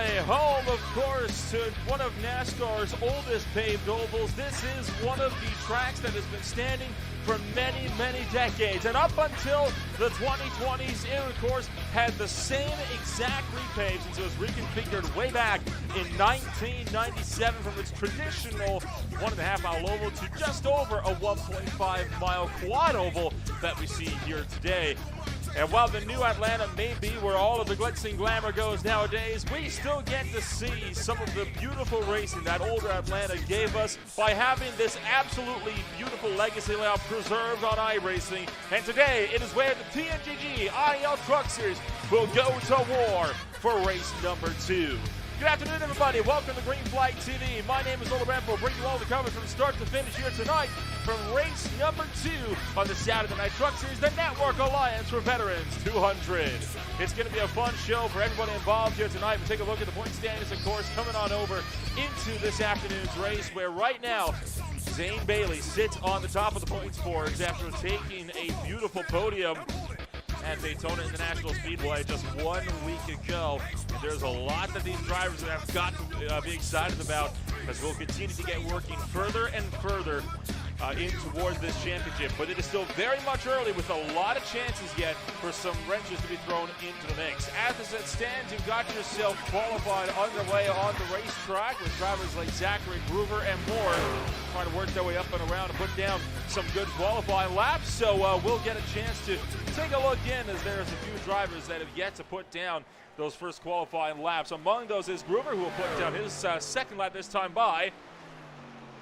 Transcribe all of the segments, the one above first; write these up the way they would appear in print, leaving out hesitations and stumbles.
Speedway, home, of course, to one of NASCAR's oldest paved ovals. This is one of the tracks that has been standing for many, many decades. And up until the 2020s, it, of course, had the same exact repave since it was reconfigured way back in 1997 from its traditional 1.5 mile oval to just over a 1.5 mile quad oval that we see here today. And while the new Atlanta may be where all of the glitz and glamour goes nowadays, we still get to see some of the beautiful racing that older Atlanta gave us by having this absolutely beautiful legacy layout preserved on iRacing. And today, it is where the TNGG IEL Truck Series will go to war for race number 2. Good afternoon, everybody. Welcome to Green Flag TV. My name is Ola Rampo, bringing you all the coverage from start to finish here tonight from race number 2 on the Saturday Night Truck Series, the Network Alliance for Veterans 200. It's going to be a fun show for everybody involved here tonight. We'll take a look at the point standings, of course, coming on over into this afternoon's race, where right now, Zane Bailey sits on the top of the points boards after taking a beautiful podium at Daytona International Speedway just 1 week ago. And there's a lot that these drivers have got to be excited about, as we'll continue to get working further and further in towards this championship. But it is still very much early, with a lot of chances yet for some wrenches to be thrown into the mix. As it stands, you've got yourself qualified underway on the racetrack with drivers like Zachary Groover and more trying to work their way up and around and put down some good qualifying laps. So we'll get a chance to take a look in, as there's a few drivers that have yet to put down those first qualifying laps. Among those is Groover, who will put down his second lap this time by.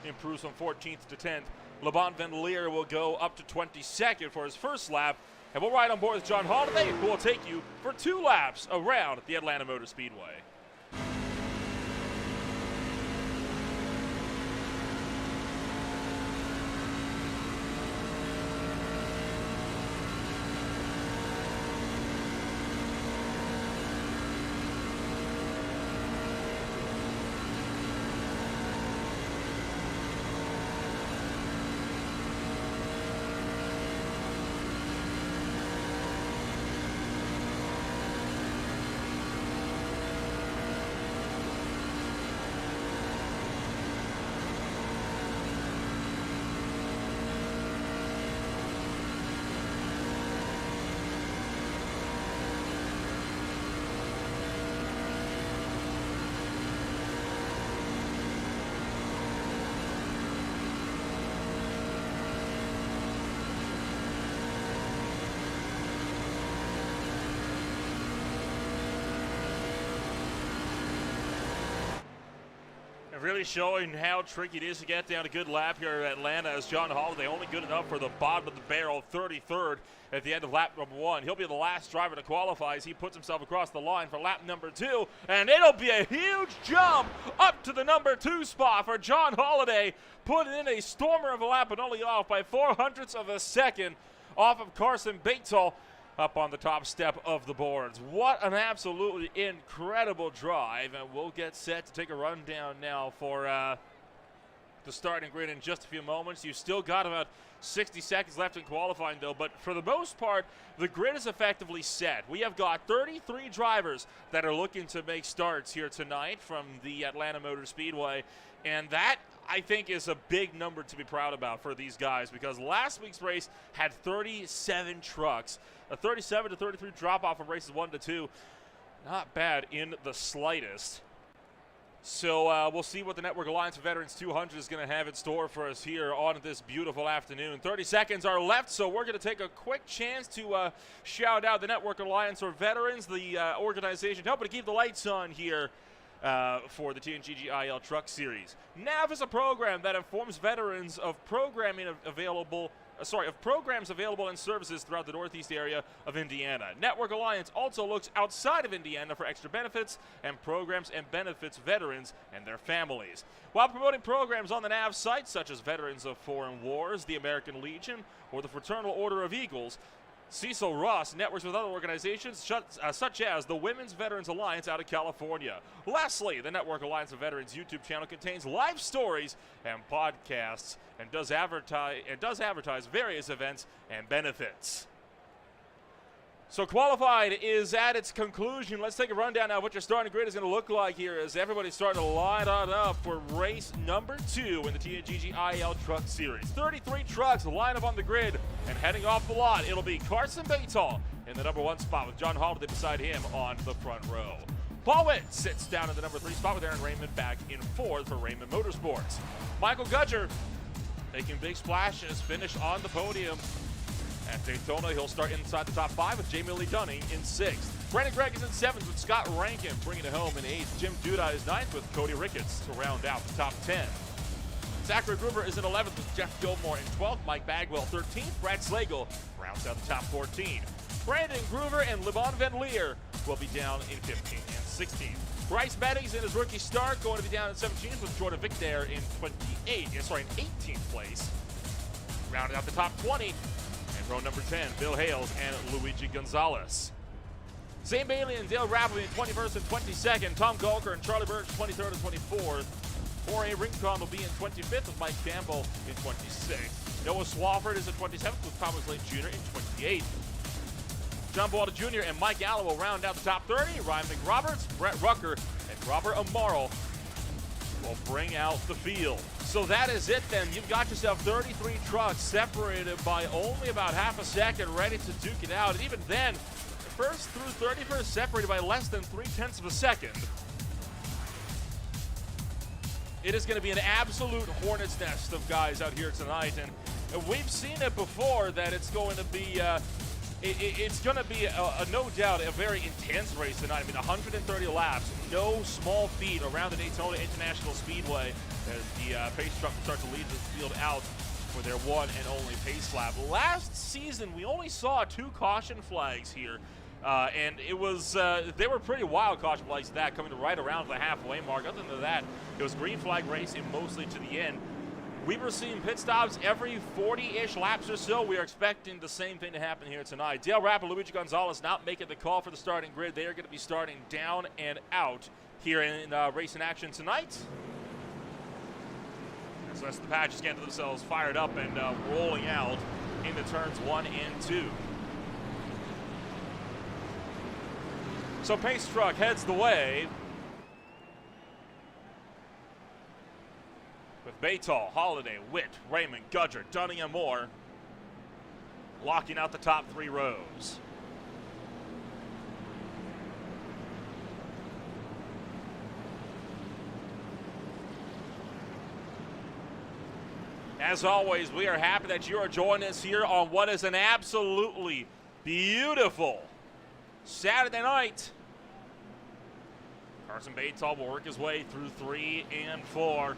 Improves from 14th to 10th. Laban Van Leer will go up to 22nd for his first lap. And we'll ride on board with John Holiday, who will take you for 2 laps around the Atlanta Motor Speedway. Really showing how tricky it is to get down a good lap here at Atlanta, as John Holiday only good enough for the bottom of the barrel, 33rd at the end of lap number 1. He'll be the last driver to qualify as he puts himself across the line for lap number 2, and it'll be a huge jump up to the number 2 spot for John Holiday, putting in a stormer of a lap and only off by 0.04 of a second off of Carson Batesall up on the top step of the boards. What an absolutely incredible drive, and we'll get set to take a rundown now for the starting grid in just a few moments. You still got about 60 seconds left in qualifying, though, but for the most part, the grid is effectively set. We have got 33 drivers that are looking to make starts here tonight from the Atlanta Motor Speedway, and that, I think, is a big number to be proud about for these guys, because last week's race had 37 trucks. A 37 to 33 drop-off from races 1 to 2. Not bad in the slightest. So we'll see what the Network Alliance for Veterans 200 is going to have in store for us here on this beautiful afternoon. 30 seconds are left, so we're going to take a quick chance to shout out the Network Alliance for Veterans, the organization helping to keep the lights on here for the TNGG IEL Truck Series. NAV is a program that informs veterans of programs available and services throughout the Northeast area of Indiana. Network Alliance also looks outside of Indiana for extra benefits and programs and benefits veterans and their families. While promoting programs on the NAV site, such as Veterans of Foreign Wars, the American Legion, or the Fraternal Order of Eagles, Cecil Ross networks with other organizations such as the Women's Veterans Alliance out of California. Lastly, the Network Alliance of Veterans YouTube channel contains live stories and podcasts and does advertise various events and benefits. So qualified is at its conclusion. Let's take a rundown now of what your starting grid is going to look like here as everybody's starting to line on up for race number 2 in the TNGG IEL Truck Series. 33 trucks line up on the grid, and heading off the lot, it'll be Carson Baytall in the number 1 spot with John Holiday beside him on the front row. Paul Witt sits down in the number 3 spot with Aaron Raymond back in 4th for Raymond Motorsports. Michael Gudger making big splashes, finish on the podium. At Daytona, he'll start inside the top 5 with Jamie Lee Dunning in 6th. Brandon Gregg is in 7th with Scott Rankin bringing it home in 8th. Jim Duda is 9th with Cody Ricketts to round out the top 10. Zachary Gruber is in 11th with Jeff Gilmore in 12th. Mike Bagwell 13th. Brad Slagle rounds out the top 14. Brandon Groover and LeBon Van Leer will be down in 15th and 16th. Bryce Bettings in his rookie start going to be down in 17th with Jordan Victor in 18th place. Rounding out the top 20. Row number 10, Bill Hales and Luigi Gonzalez. Zane Bailey and Dale Rapp in 21st and 22nd. Tom Gulker and Charlie Burke 23rd and 24th. Jorge Rincon will be in 25th with Mike Campbell in 26th. Noah Swafford is in 27th with Thomas Lane Jr. in 28th. John Boada Jr. and Mike Gallo will round out the top 30. Ryan McRoberts, Brett Rucker, and Robert Amaro will bring out the field. So that is it then. You've got yourself 33 trucks separated by only about half a second, ready to duke it out. And even then, first through 31st separated by less than 0.3 of a second. It is going to be an absolute hornet's nest of guys out here tonight. And we've seen it before that it's going to be no doubt a very intense race tonight. I mean, 130 laps, no small feat around the Daytona International Speedway as the pace truck will start to lead the field out for their one and only pace lap. Last season, we only saw 2 caution flags here, and it was they were pretty wild caution flags at that, coming right around the halfway mark. Other than that, it was green flag racing mostly to the end. We were seeing pit stops every 40-ish laps or so. We are expecting the same thing to happen here tonight. Dale Rapp and Luigi Gonzalez not making the call for the starting grid. They are going to be starting down and out here in racing action tonight. So as the patches get themselves fired up and rolling out into turns 1 and 2. So pace truck heads the way with Baytall, Holiday, Witt, Raymond, Gudger, Dunning, and Moore locking out the top 3 rows. As always, we are happy that you are joining us here on what is an absolutely beautiful Saturday night. Carson Baytall will work his way through 3 and 4.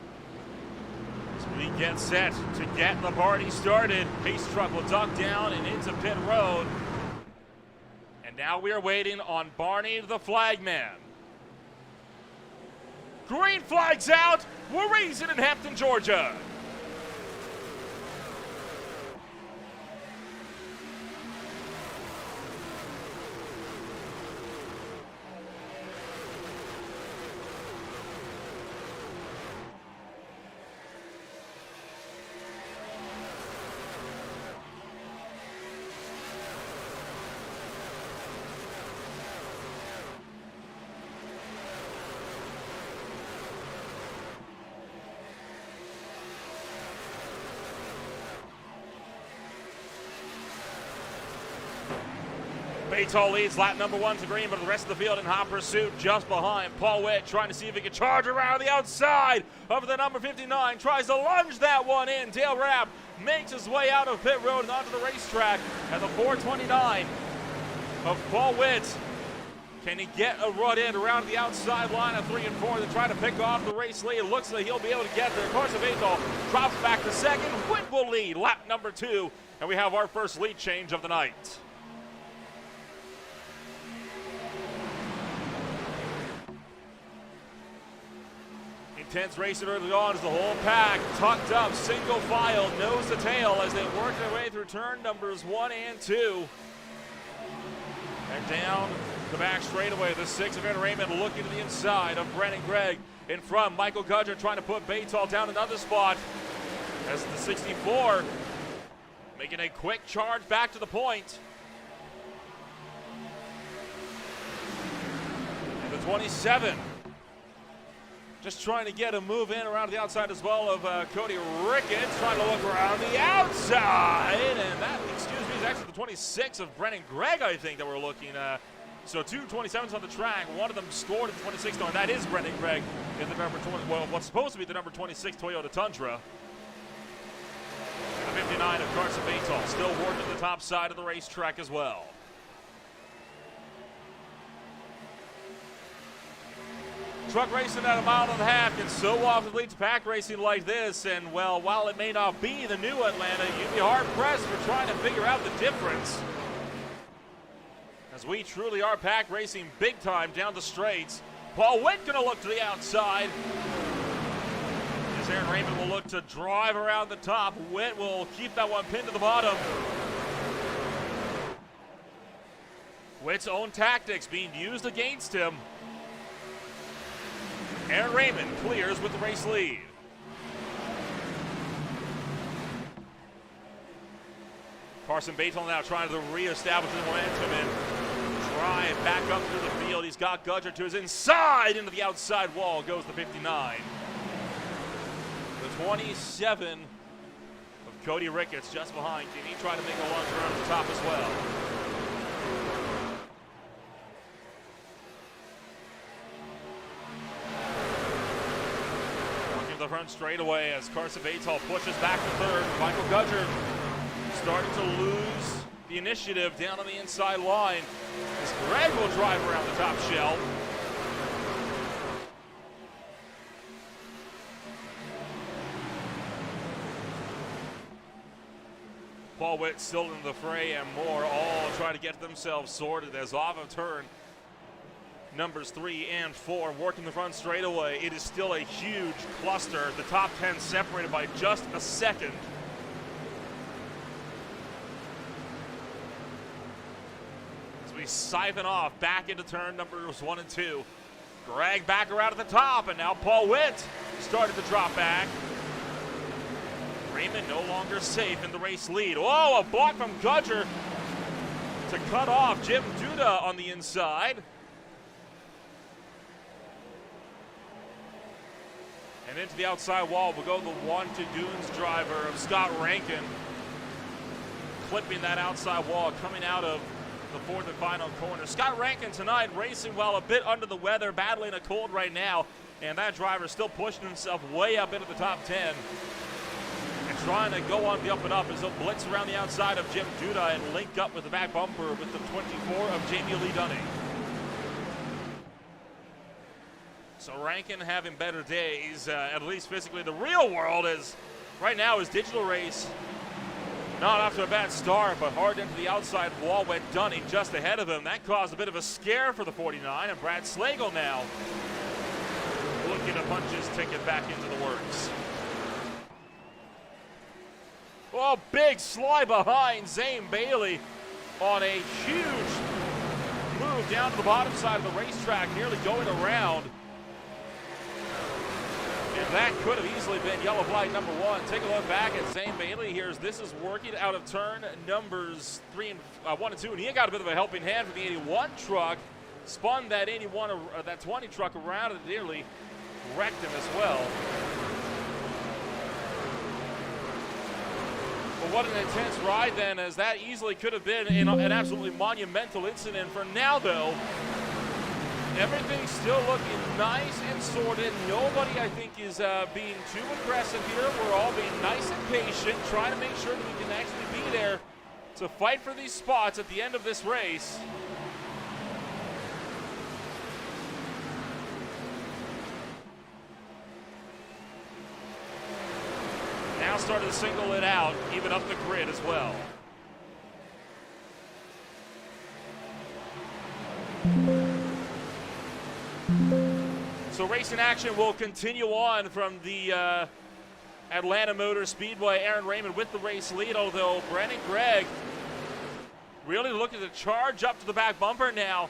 As we get set to get the party started, pace truck will duck down and into pit road. And now we are waiting on Barney the flagman. Green flag's out. We're racing in Hampton, Georgia. Baytall leads lap number 1 to green, but the rest of the field in hot pursuit just behind. Paul Witt trying to see if he can charge around the outside of the number 59. Tries to lunge that one in. Dale Rapp makes his way out of pit road and onto the racetrack at the 429 of Paul Witt. Can he get a run in around the outside line of 3 and 4 to try to pick off the race lead? It looks like he'll be able to get there. Carson Baytall drops back to second. Witt will lead lap number 2, and we have our first lead change of the night. Intense racing early on as the whole pack tucked up, single file, nose to tail as they work their way through turn numbers 1 and 2. And down the back straightaway, the 6 of Aaron Raymond looking to the inside of Brandon Gregg. In front, Michael Gudger trying to put Baytall down another spot as the 64 making a quick charge back to the point. 27. Just trying to get a move in around the outside as well of Cody Ricketts, trying to look around the outside, and that, excuse me, is actually the 26 of Brennan Gregg, I think, that we're looking at. So two 27s on the track. One of them scored at the 26, and that is Brennan Gregg in the number 20, well, what's supposed to be the number 26 Toyota Tundra. And the 59 of Carson Batal, still working the top side of the racetrack as well. Truck racing at 1.5 miles can so often lead to pack racing like this, and well, while it may not be the new Atlanta, you'd be hard-pressed for trying to figure out the difference. As we truly are pack racing big time down the straights. Paul Witt gonna look to the outside. As Aaron Raymond will look to drive around the top. Witt will keep that one pinned to the bottom. Witt's own tactics being used against him. Aaron Raymond clears with the race lead. Carson Batal now trying to reestablish the momentum and drive back up through the field. He's got Gudger to his inside. Into the outside wall goes the 59. The 27 of Cody Ricketts just behind. Can he try to make a lunge around the top as well? The front straightaway as Carson Batal pushes back to third. Michael Gudger starting to lose the initiative down on the inside line as Gregg will drive around the top shelf. Paul Witt still in the fray and more, all trying to get themselves sorted as off of turn numbers 3 and 4 working the front straightaway. It is still a huge cluster. The top 10 separated by just a second. As we siphon off back into turn numbers 1 and 2. Gregg back around at the top, and now Paul Witt started to drop back. Raymond no longer safe in the race lead. Oh, a block from Gudger to cut off Jim Duda on the inside. And into the outside wall will go the 1-2 Dunes driver of Scott Rankin. Clipping that outside wall coming out of the fourth and final corner. Scott Rankin tonight racing while a bit under the weather, battling a cold right now. And that driver still pushing himself way up into the top 10. And trying to go on the up and up as he'll blitz around the outside of Jim Duda and link up with the back bumper with the 24 of Jamie Lee Dunning. So Rankin having better days, at least physically. The real world is, right now, his digital race. Not off to a bad start, but hard into the outside wall went Dunning just ahead of him. That caused a bit of a scare for the 49, and Brad Slagle now looking to punch his ticket back into the works. Oh, big slide behind Zane Bailey on a huge move down to the bottom side of the racetrack, nearly going around. And that could have easily been yellow flag number 1. Take a look back at Zane Bailey here as this is working out of turn numbers 1 and 2. And he got a bit of a helping hand for the 81 truck. Spun that 81, that 20 truck around and nearly wrecked him as well. But what an intense ride then, as that easily could have been an absolutely monumental incident. For now though, everything's still looking nice and sorted. Nobody, I think, is being too aggressive here. We're all being nice and patient, trying to make sure that we can actually be there to fight for these spots at the end of this race. Now starting to single it out, even up the grid as well. So racing action will continue on from the Atlanta Motor Speedway. Aaron Raymond with the race lead, although Brennan Gregg really looking to charge up to the back bumper now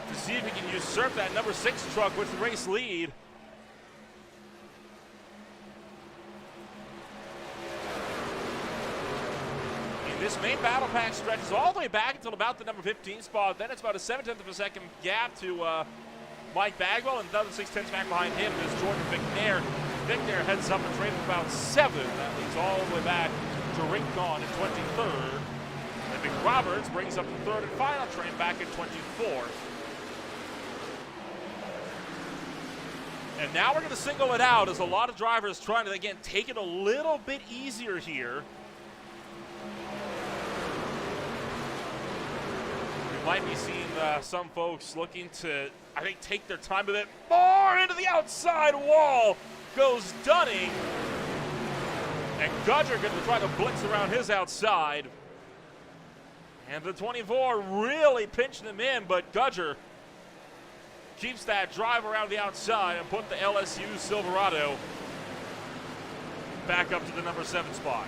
to see if he can usurp that number 6 truck with the race lead. In This main battle pack stretches all the way back until about the number 15 spot. Then it's about a 0.7 of a second gap to Mike Bagwell, and another 0.6 back behind him is Jordan McNair. McNair heads up a trade of about 7. That leads all the way back to Rincon in 23rd. And McRoberts brings up the 3rd and final train back in 24th. And now we're going to single it out as a lot of drivers trying to, again, take it a little bit easier here. We might be seeing some folks looking to, I think, take their time a bit more into the outside wall. Goes Dunning. And Gudger going to try to blitz around his outside. And the 24 really pinching him in, but Gudger keeps that drive around the outside and put the LSU Silverado back up to the number 7 spot.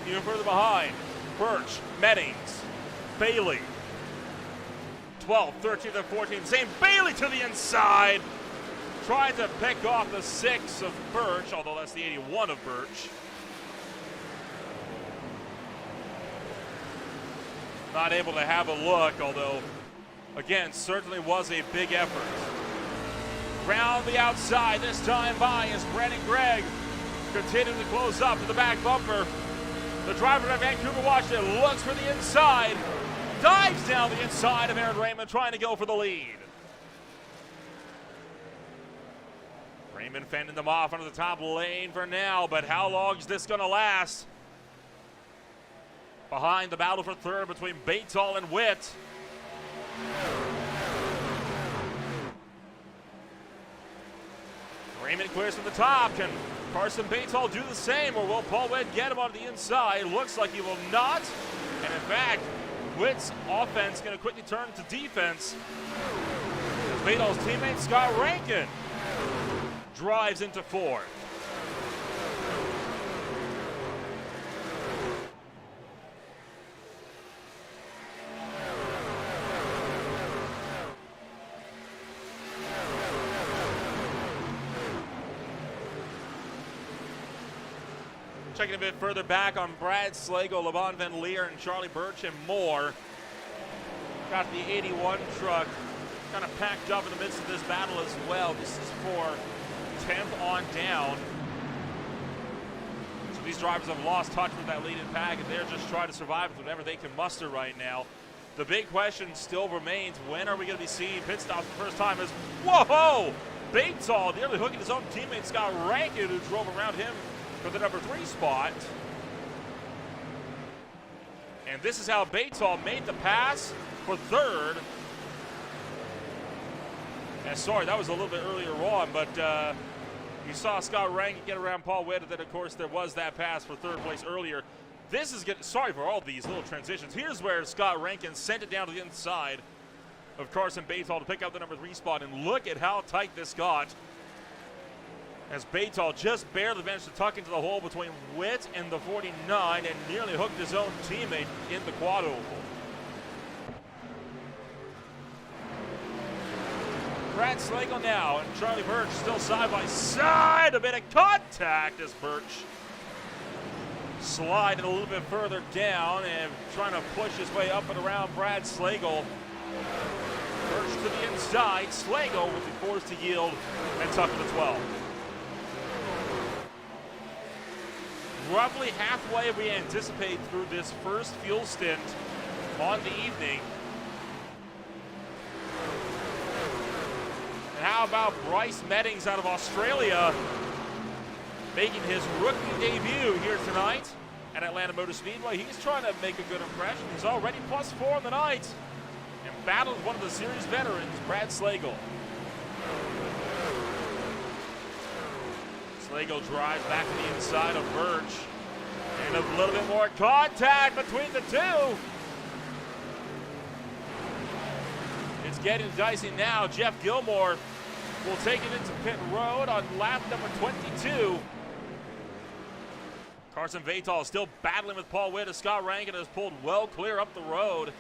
Even further behind, Birch, Meddings, Bailey. 12th, 13th, and 14th. Same Bailey to the inside. Trying to pick off the 6 of Birch, although that's the 81 of Birch. Not able to have a look, although, again, certainly was a big effort. Round the outside, this time by is Brandon Gregg. Continuing to close up to the back bumper. The driver of Vancouver, Washington, looks for the inside. Dives down the inside of Aaron Raymond, trying to go for the lead. Raymond fending them off under the top lane for now, but how long is this going to last? Behind the battle for 3rd between Batol and Witt. Raymond clears from the top. Can Carson Batol do the same, or will Paul Witt get him on the inside? Looks like he will not. And in fact, Witt's offense going to quickly turn to defense. Batol's teammate Scott Rankin drives into 4th. Checking a bit further back on Brad Slagle, LeVon Van Leer, and Charlie Birch and more. Got the 81 truck kind of packed up in the midst of this battle as well. This is for 10th on down. So these drivers have lost touch with that leading pack, and they're just trying to survive with whatever they can muster right now. The big question still remains, when are we going to be seeing pit stops for the first time? As whoa! Batol nearly hooking his own teammate Scott Rankin, who drove around him for the number 3 spot. And this is how Batol made the pass for 3rd. And sorry, that was a little bit earlier on, but you saw Scott Rankin get around Paul Witt, and then of course there was that pass for 3rd place earlier. This is getting, sorry for all these little transitions. Here's where Scott Rankin sent it down to the inside of Carson Batol to pick up the number 3 spot, and look at how tight this got, as Batol just barely managed to tuck into the hole between Witt and the 49 and nearly hooked his own teammate in the quad oval. Brad Slagle now and Charlie Birch still side by side. A bit of contact as Birch sliding a little bit further down and trying to push his way up and around Brad Slagle. Birch to the inside. Slagle will be forced to yield and tuck into 12. Roughly halfway we anticipate through this first fuel stint on the evening. And how about Bryce Meddings out of Australia making his rookie debut here tonight at Atlanta Motor Speedway? He's trying to make a good impression. He's already +4 on the night and battled one of the series veterans, Brad Slagle. Slagle drives back to the inside of Birch. And a little bit more contact between the two. It's getting dicey now. Jeff Gilmore will take it into pit road on lap number 22. Carson Vatal is still battling with Paul Witt as Scott Rankin has pulled well clear up the road.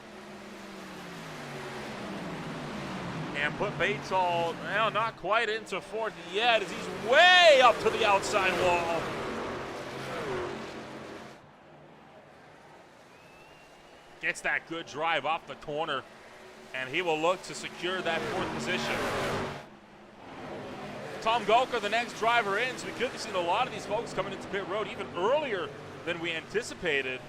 And put Vatal, well, not quite into fourth yet as he's way up to the outside wall. Gets that good drive off the corner, and he will look to secure that fourth position. Tom Golker, the next driver in, so we could have seen a lot of these folks coming into pit road even earlier than we anticipated.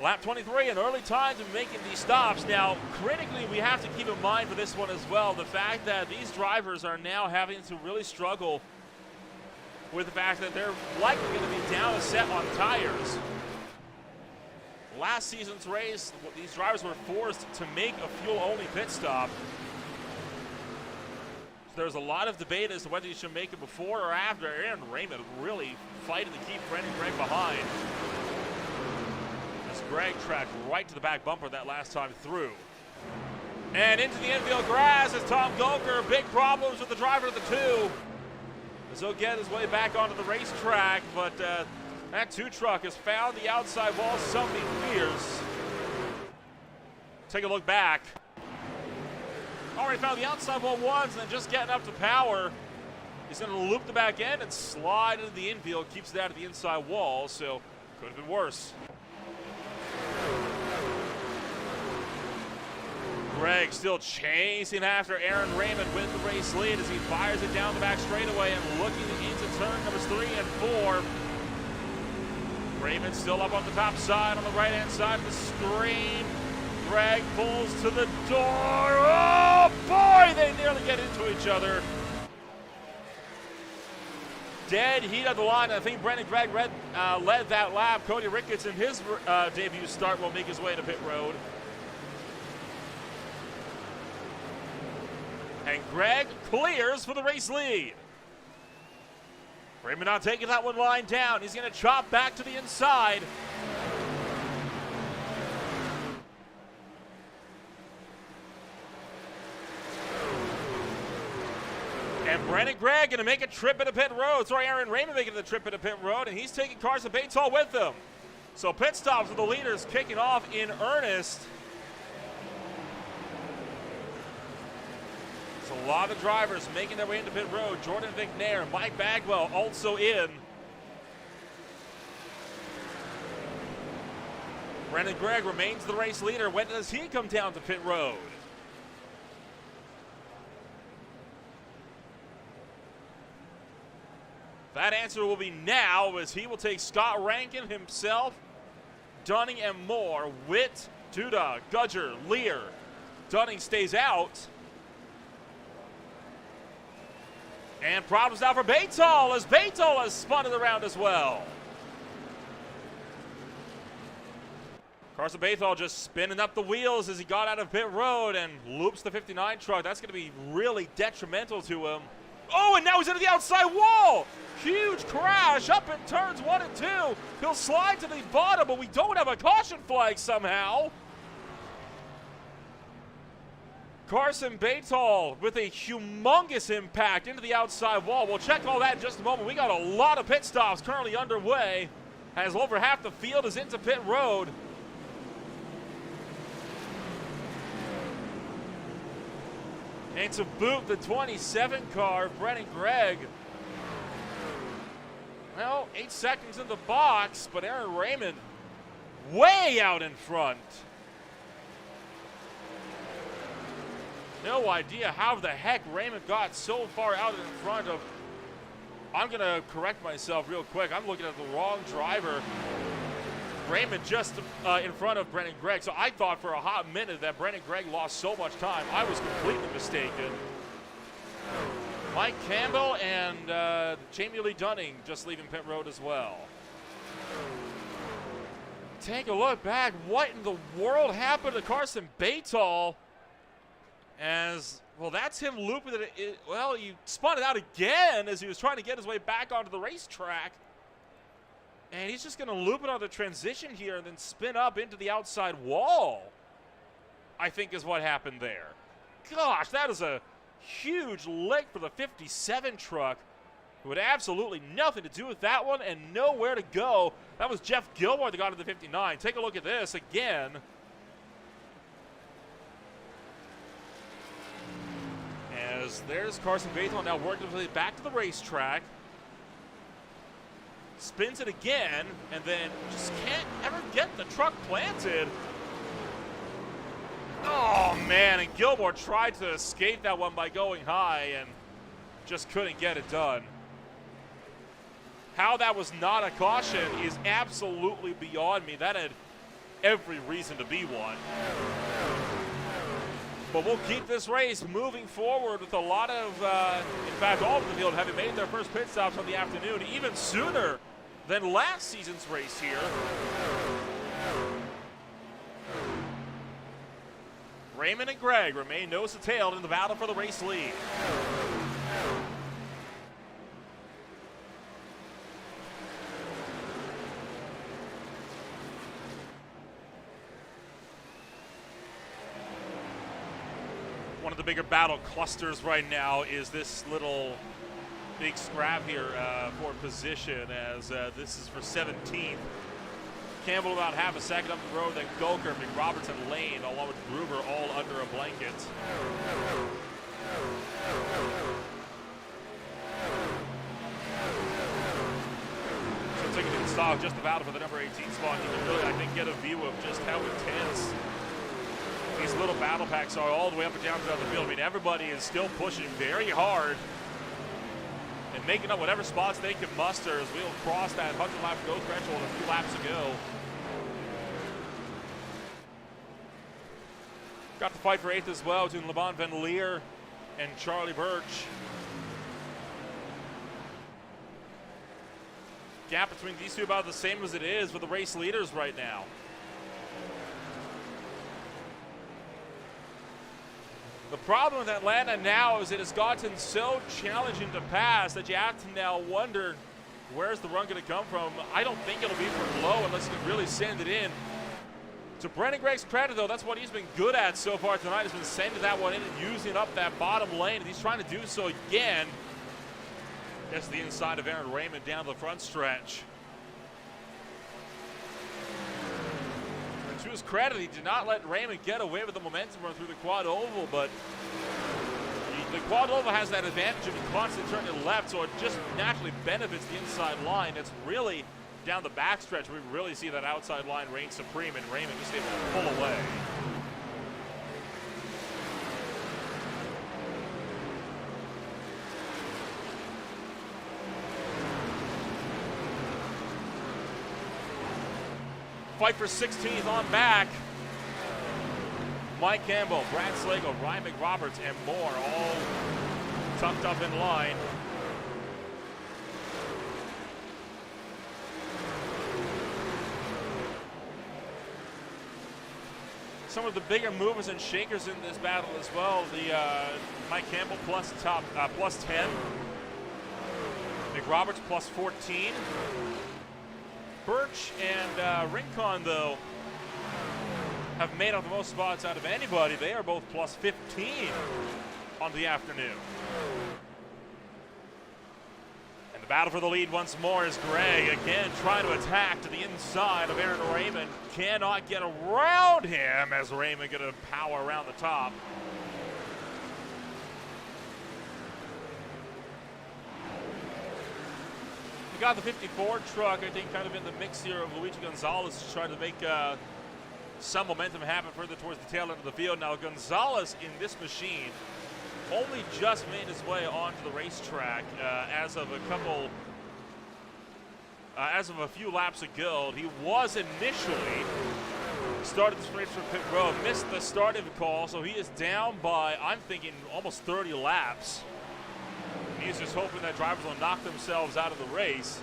Lap 23 in early times of making these stops. Now, critically, we have to keep in mind for this one as well, the fact that these drivers are now having to really struggle with the fact that they're likely going to be down a set on tires. Last season's race, these drivers were forced to make a fuel-only pit stop. There's a lot of debate as to whether you should make it before or after. Aaron Raymond really fighting to keep Brendan Gregg behind. As Gregg tracked right to the back bumper that last time through. And into the infield grass is Tom Golker. Big problems with the driver of the two. As he'll get his way back onto the racetrack, but that two truck has found the outside wall something fierce. Take a look back. Already found the outside wall once and then just getting up to power. He's going to loop the back end and slide into the infield. Keeps it out of the inside wall, so could have been worse. Gregg still chasing after Aaron Raymond with the race lead as he fires it down the back straightaway and looking into turn numbers 3 and 4. Raymond still up on the top side on the right-hand side of the screen. Gregg pulls to the door. Oh, boy, they nearly get into each other. Dead heat of the line. I think Brendan Gregg led that lap. Cody Ricketts in his debut start will make his way to pit road. And Gregg clears for the race lead. Raymond not taking that one line down. He's going to chop back to the inside. And Brendan Gregg going to make a trip into pit road. Sorry, Aaron Raymond making the trip into pit road, and he's taking Carson Batesall with him. So pit stops with the leaders kicking off in earnest. There's a lot of drivers making their way into pit road. Jordan McNair, Mike Bagwell also in. Brendan Gregg remains the race leader. When does he come down to pit road? That answer will be now, as he will take Scott Rankin himself, Dunning and Moore, Witt, Duda, Gudger, Lear. Dunning stays out. And problems now for Batesall, as Batesall has spun it around as well. Carson Batesall just spinning up the wheels as he got out of pit road and loops the 59 truck. That's going to be really detrimental to him. Oh, and now he's into the outside wall. Huge crash up in turns 1 and 2. He'll slide to the bottom, but we don't have a caution flag somehow. Carson Batesall with a humongous impact into the outside wall. We'll check all that in just a moment. We got a lot of pit stops currently underway as over half the field is into pit road. And to boot, the 27 car, Brendan Gregg. Well, 8 seconds in the box, but Aaron Raymond way out in front. No idea how the heck Raymond got so far out in front of. I'm going to correct myself real quick. I'm looking at the wrong driver. Raymond just in front of Brendan Gregg. So I thought for a hot minute that Brendan Gregg lost so much time. I was completely mistaken. Mike Campbell and Jamie Lee Dunning just leaving pit road as well. Take a look back. What in the world happened to Carson Batesall? As, well, that's him looping it. Well, he spun it out again as he was trying to get his way back onto the racetrack. And he's just going to loop it on the transition here and then spin up into the outside wall, I think is what happened there. Gosh, that is a huge lick for the 57 truck. who had absolutely nothing to do with that one and nowhere to go. That was Jeff Gilmore that got to the 59. Take a look at this again. As there's Carson Bathel now working his way back to the racetrack. Spins it again, and then just can't ever get the truck planted. Oh, man, and Gilmore tried to escape that one by going high and just couldn't get it done. How that was not a caution is absolutely beyond me. That had every reason to be one. But we'll keep this race moving forward with a lot of, in fact, all of the field having made their first pit stops on the afternoon, even sooner than last season's race here. Raymond and Greg remain nose to tail in the battle for the race lead. One of the bigger battle clusters right now is this little big scrap here for position, as this is for 17th. Campbell about half a second up the road, then Goker, McRoberts, and Lane, along with Gruber, all under a blanket. So taking in stock just about for the number 18 spot, you can really, I think, get a view of just how intense these little battle packs are all the way up and down throughout the field. I mean, everybody is still pushing very hard and making up whatever spots they can muster as we'll cross that 100-lap go threshold a few laps ago. Got the fight for 8th as well between LeBon Van Leer and Charlie Birch. Gap between these two about the same as it is for the race leaders right now. The problem with Atlanta now is it has gotten so challenging to pass that you have to now wonder, where's the run going to come from? I don't think it'll be from low unless you can really send it in. To Brendan Gregg's credit, though, that's what he's been good at so far tonight. He's been sending that one in and using up that bottom lane, and he's trying to do so again. Gets the inside of Aaron Raymond down the front stretch. To his credit, he did not let Raymond get away with the momentum run through the quad oval, but the quad oval has that advantage of a constant turn to the left, so it just naturally benefits the inside line. It's really down the backstretch we really see that outside line reign supreme, and Raymond just able to pull away. Fight for 16th on back. Mike Campbell, Brad Slago, Ryan McRoberts, and more, all tucked up in line. Some of the bigger movers and shakers in this battle as well. The Mike Campbell plus 10. McRoberts plus 14. Birch and Rincon, though, have made up the most spots out of anybody. They are both plus 15 on the afternoon. And the battle for the lead once more is Greg, again trying to attack to the inside of Aaron Raymond. Cannot get around him as Raymond going to power around the top. We got the 54 truck, I think, kind of in the mix here of Luigi Gonzalez to try to make some momentum happen further towards the tail end of the field. Now, Gonzalez in this machine only just made his way onto the racetrack as of a few laps ago. He was initially started this race from pit road, missed the start of the call, so he is down by, I'm thinking, almost 30 laps. He's just hoping that drivers will knock themselves out of the race,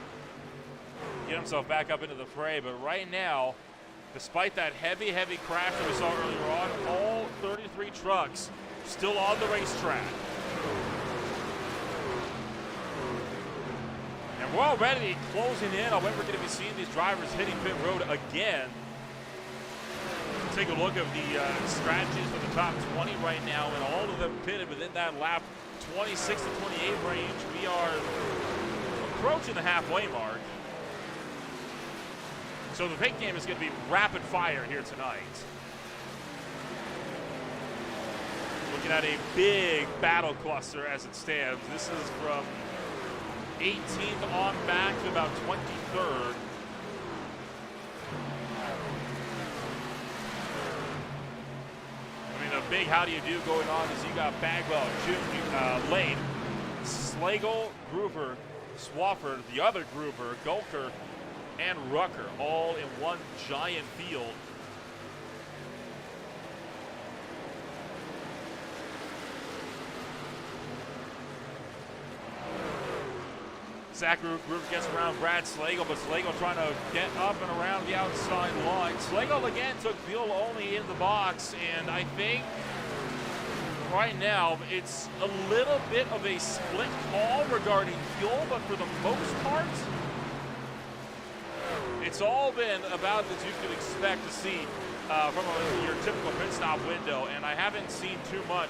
get himself back up into the fray. But right now, despite that heavy, heavy crash that we saw earlier on, all 33 trucks still on the racetrack. And we're already closing in on when we're going to be seeing these drivers hitting pit road again. Take a look at the strategies for the top 20 right now, and all of them pitted within that lap 26 to 28 range. We are approaching the halfway mark. So the paint game is going to be rapid fire here tonight. Looking at a big battle cluster as it stands. This is from 18th on back to about 23rd. I mean, a big how do you do going on is you got Bagwell, Lane, Slagle, Groover, Swafford, the other Groover, Gulker, and Rucker, all in one giant field. Zach Groover gets around Brad Slagle, but Slagle trying to get up and around the outside line. Slagle again took fuel only in the box, and I think right now it's a little bit of a split call regarding fuel, but for the most part, it's all been about as you could expect to see from your typical pit stop window, and I haven't seen too much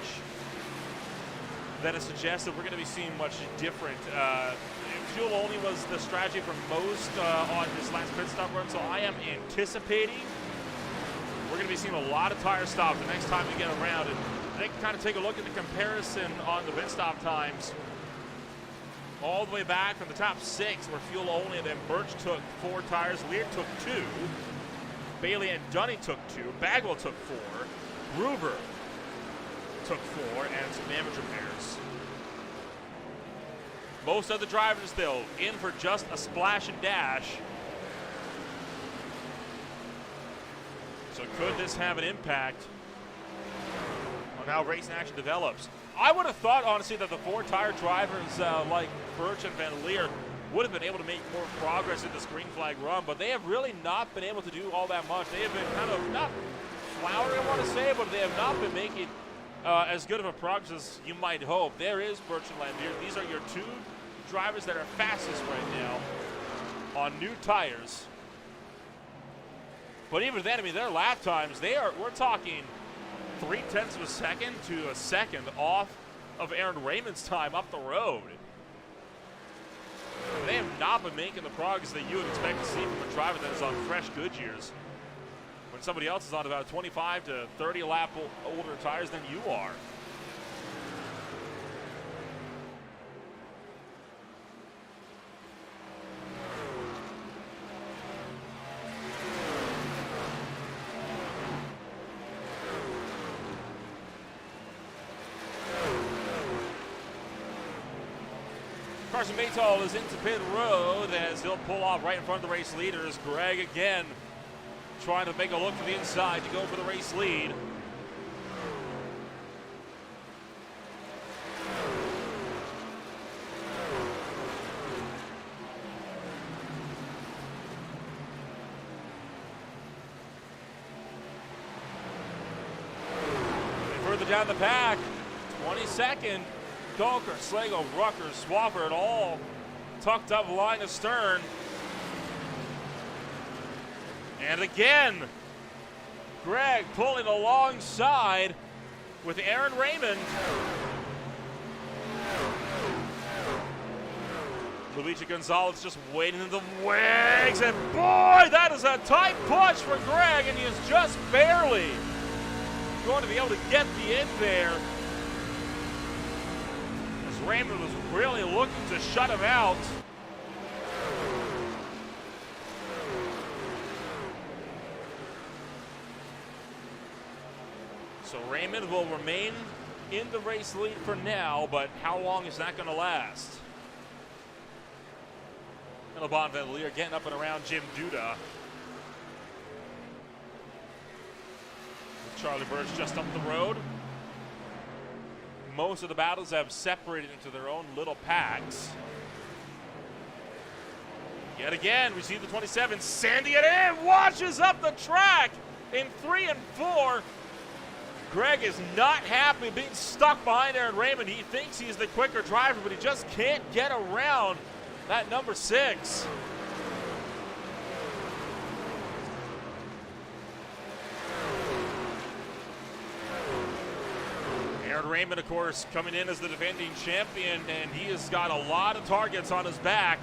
that has suggested we're going to be seeing much different. Fuel only was the strategy for most on this last pit stop run, so I am anticipating we're going to be seeing a lot of tire stops the next time we get around. And I think kind of take a look at the comparison on the pit stop times all the way back from the top 6 where fuel only, and then Birch took 4 tires, Lear took 2, Bailey and Dunning took 2, Bagwell took 4, Groover took 4, and some damage repairs. Most of the drivers, though, in for just a splash and dash. So could this have an impact on how racing action develops? I would have thought, honestly, that the 4-tire drivers like Birch and Van Leer would have been able to make more progress in this green flag run, but they have really not been able to do all that much. They have been kind of, not floundering, I want to say, but they have not been making as good of a progress as you might hope. There is Birch and Landier. These are your 2 drivers that are fastest right now on new tires. But even then, I mean, their lap times, we're talking 0.3 of a second to a second off of Aaron Raymond's time up the road. They have not been making the progress that you would expect to see from a driver that is on fresh Goodyears, when somebody else is on about 25 to 30 lap older tires than you are. Carson Maytall is into pit road as he'll pull off right in front of the race leaders. Greg again trying to make a look to the inside to go for the race lead. And further down the pack, 22nd. Gulker, Slagle, Rucker, Swafford all tucked up line astern. And again, Greg pulling alongside with Aaron Raymond. Luigi Gonzalez just waiting in the wings, and boy, that is a tight push for Greg, and he is just barely going to be able to get the in there. Raymond was really looking to shut him out. So Raymond will remain in the race lead for now, but how long is that going to last? And LeBon Van Leer getting up and around Jim Duda. Charlie Birch just up the road. Most of the battles have separated into their own little packs. Yet again, we see the 27 sanding it in, washes up the track in 3 and 4. Greg is not happy being stuck behind Aaron Raymond. He thinks he's the quicker driver, but he just can't get around that number 6. Aaron Raymond, of course, coming in as the defending champion, and he has got a lot of targets on his back.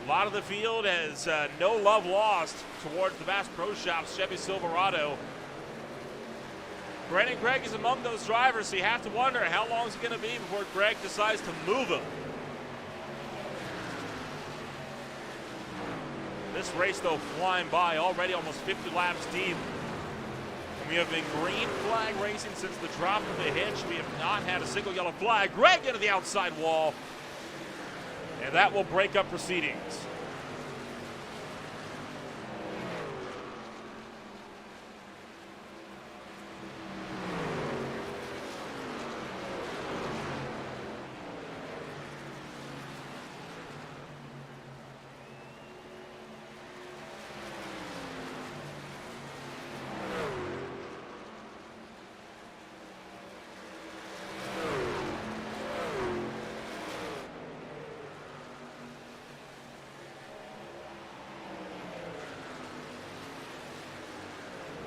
A lot of the field has no love lost towards the Bass Pro Shops Chevy Silverado. Brandon Gregg is among those drivers, so you have to wonder how long is it going to be before Gregg decides to move him. This race, though, flying by, already almost 50 laps deep. And we have been green flag racing since the drop of the hitch. We have not had a single yellow flag. Gregg into the outside wall. And that will break up proceedings.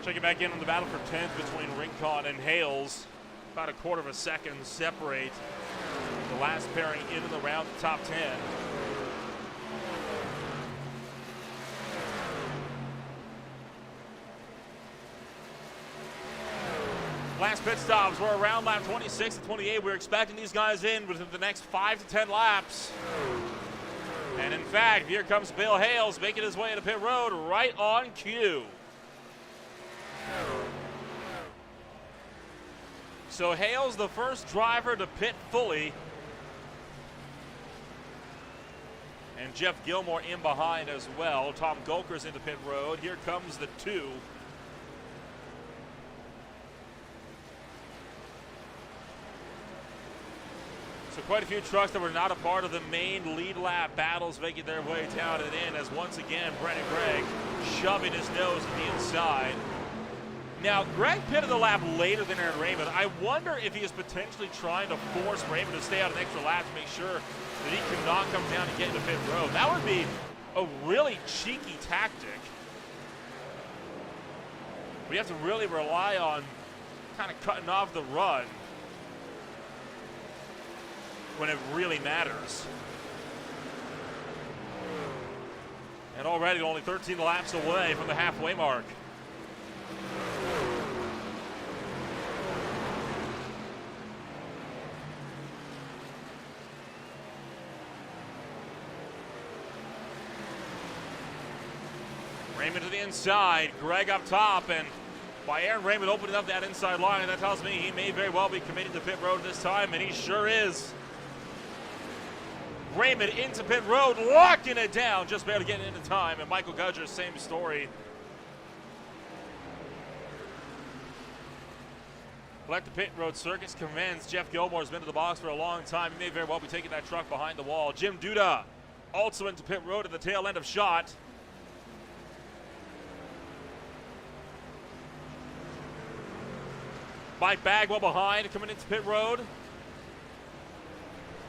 Checking back in on the battle for 10th between Rincon and Hales. About a quarter of a second separate the last pairing in and around the top 10. Last pit stops were around lap 26 and 28. We're expecting these guys in within the next 5 to 10 laps. And in fact, here comes Bill Hales making his way to pit road right on cue. So Hales, the first driver to pit fully. And Jeff Gilmore in behind as well. Tom Golker's into pit road. Here comes the 2. So quite a few trucks that were not a part of the main lead lap battles making their way down and in as once again Brandon Gregg shoving his nose at the inside. Now, Gregg pitted the lap later than Aaron Raymond. I wonder if he is potentially trying to force Raymond to stay out an extra lap to make sure that he cannot come down and get into pit road. That would be a really cheeky tactic. We have to really rely on kind of cutting off the run when it really matters. And already only 13 laps away from the halfway mark. Raymond to the inside, Gregg up top, and by Aaron Raymond opening up that inside line, that tells me he may very well be committed to pit road this time, and he sure is. Raymond into pit road, locking it down, just barely getting into time, and Michael Gudger, same story. Let the pit road circus commence. Jeff Gilmore's been to the box for a long time. He may very well be taking that truck behind the wall. Jim Duda also into pit road at the tail end of shot. Mike Bagwell behind, coming into pit road.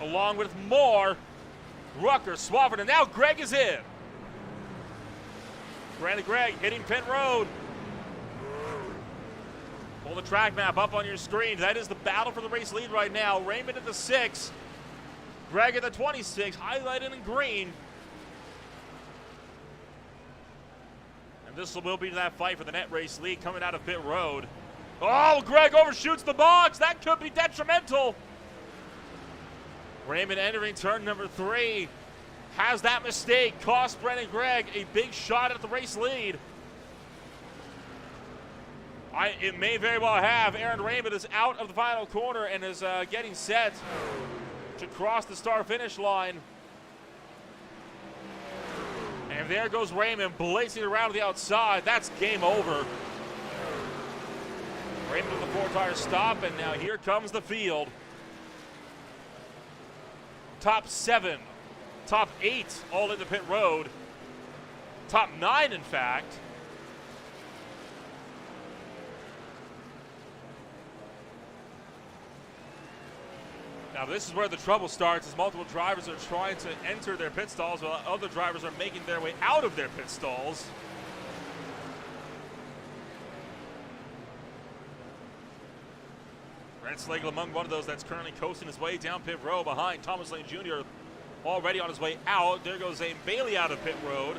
Along with more. Rucker, Swafford, and now Gregg is in. Brandon Gregg hitting pit road. Pull the track map up on your screen. That is the battle for the race lead right now. Raymond at the 6. Gregg at the 26, highlighted in green. And this will be that fight for the net race lead coming out of pit road. Oh, Gregg overshoots the box. That could be detrimental. Raymond entering turn number 3. Has that mistake cost Brandon Gregg a big shot at the race lead? It may very well have. Aaron Raymond is out of the final corner and is getting set to cross the start-finish line. And there goes Raymond blazing around the outside. That's game over. Raymond with the 4-tire stop, and now here comes the field. Top 7, top 8 all into pit road. Top 9, in fact. Now this is where the trouble starts, as multiple drivers are trying to enter their pit stalls while other drivers are making their way out of their pit stalls. Brent Slagle among one of those that's currently coasting his way down pit row behind Thomas Lane Jr. already on his way out. There goes Zane Bailey out of pit road.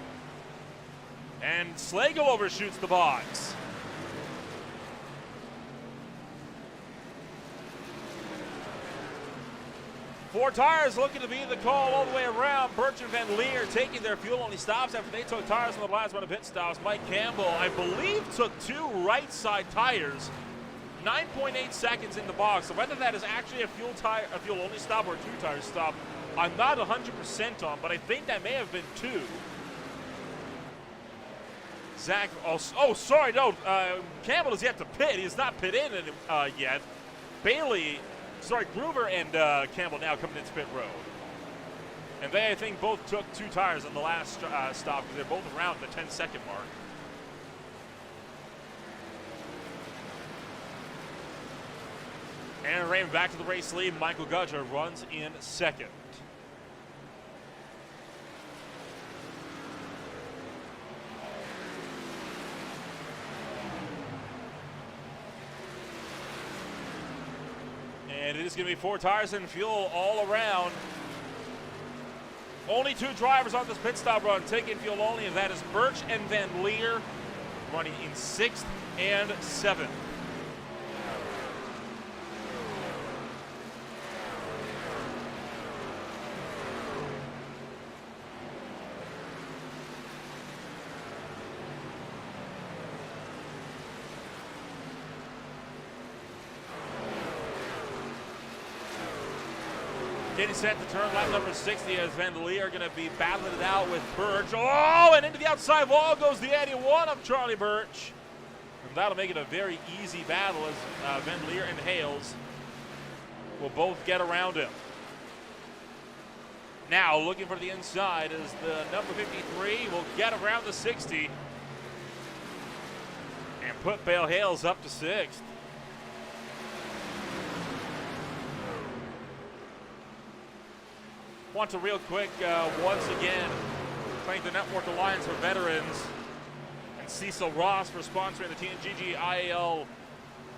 And Slagle overshoots the box. Four tires looking to be the call all the way around. Birch and Van Leer taking their fuel-only stops after they took tires on the last run of pit stops. Mike Campbell, I believe, took 2 right side tires. 9.8 seconds in the box. So whether that is actually a fuel-only stop or a 2-tire stop, I'm not 100% on, but I think that may have been 2. Zach, sorry, no, Campbell is yet to pit. He has not pit in yet. Groover and Campbell now coming into pit road. And they, I think, both took 2 tires on the last stop because they're both around the 10-second mark. Aaron Raymond back to the race lead. Michael Gudger runs in second. And it is going to be 4 tires and fuel all around. Only 2 drivers on this pit stop run taking fuel only, and that is Birch and Van Leer running in 6th and 7th. Getting set to turn lap number 60 as Van Leer are going to be battling it out with Birch. Oh, and into the outside wall goes the 81 of Charlie Birch. And that'll make it a very easy battle as Van Leer and Hales will both get around him. Now looking for the inside as the number 53 will get around the 60 and put Bale Hales up to 6th. Want to real quick, once again, thank the Network Alliance for Veterans and Cecil Ross for sponsoring the TNGG IEL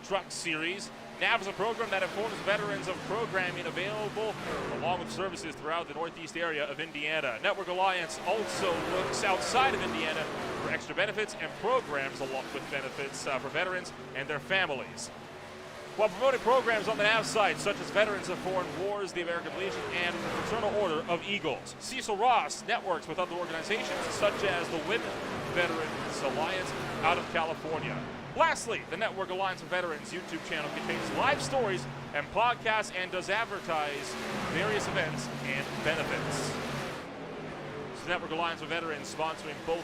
Truck Series. NAV is a program that informs veterans of programming available along with services throughout the northeast area of Indiana. Network Alliance also looks outside of Indiana for extra benefits and programs along with benefits for veterans and their families, while promoting programs on the NAV site, such as Veterans of Foreign Wars, the American Legion, and the Fraternal Order of Eagles. Cecil Ross networks with other organizations, such as the Women Veterans Alliance out of California. Lastly, the Network Alliance for Veterans YouTube channel contains live stories and podcasts and does advertise various events and benefits. So Network Alliance for Veterans sponsoring both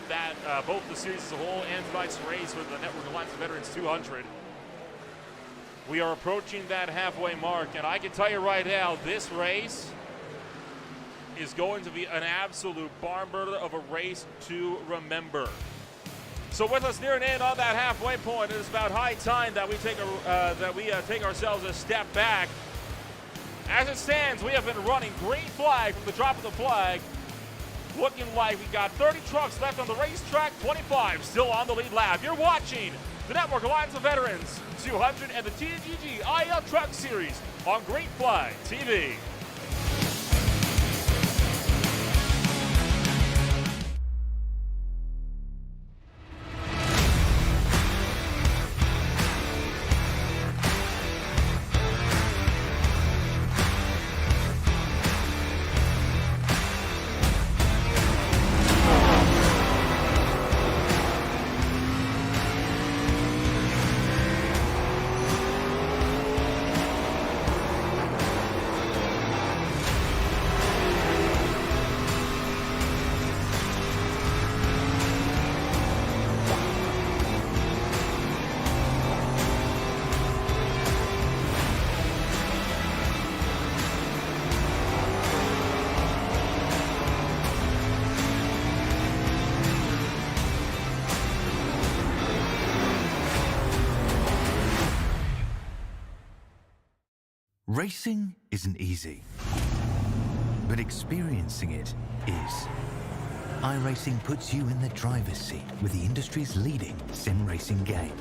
the series as a whole and tonight's race for the Network Alliance for Veterans 200. We are approaching that halfway mark, and I can tell you right now, this race is going to be an absolute barn burner of a race to remember. So with us nearing in on that halfway point, it is about high time that we take ourselves a step back. As it stands, we have been running green flag from the drop of the flag, looking like we got 30 trucks left on the racetrack, 25 still on the lead lap. You're watching the Network Alliance of Veterans 200 and the TNGG IEL Truck Series on Green Flag TV. Racing isn't easy, but experiencing it is. iRacing puts you in the driver's seat with the industry's leading sim racing game.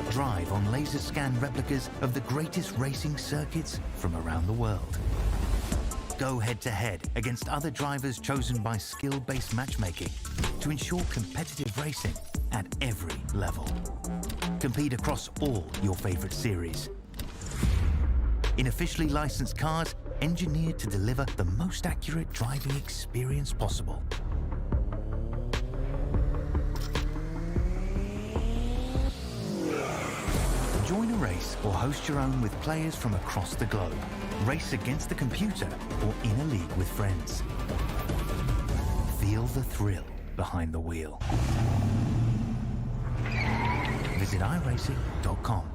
Drive on laser scan replicas of the greatest racing circuits from around the world. go head-to-head against other drivers chosen by skill-based matchmaking to ensure competitive racing at every level. Compete across all your favorite series. In officially licensed cars, engineered to deliver the most accurate driving experience possible. Join a race or host your own with players from across the globe. Race against the computer or in a league with friends. Feel the thrill behind the wheel. Visit iRacing.com.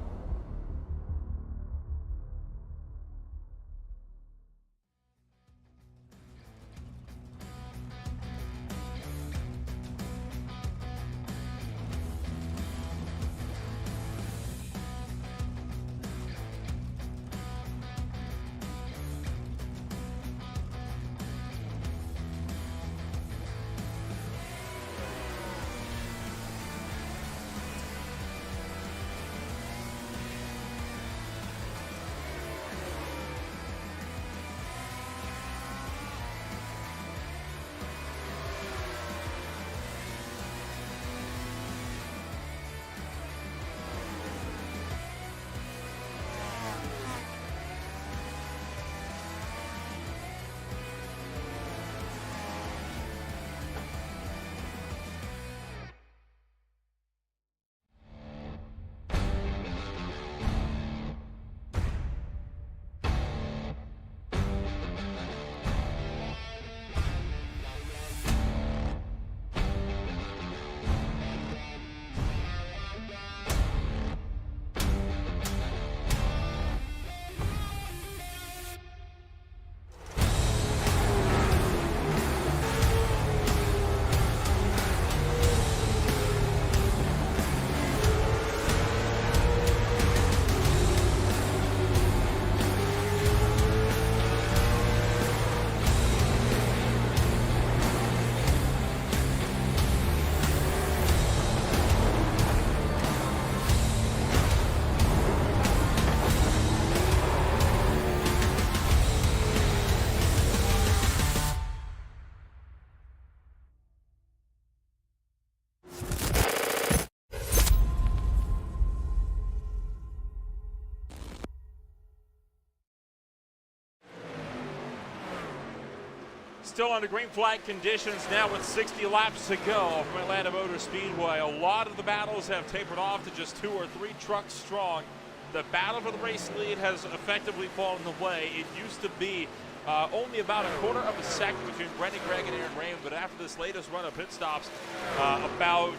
Still under green flag conditions now with 60 laps to go from Atlanta Motor Speedway. A lot of the battles have tapered off to just 2 or 3 trucks strong. The battle for the race lead has effectively fallen away. It used to be only about a quarter of a second between Brendan Gregg and Aaron Raymond, but after this latest run of pit stops about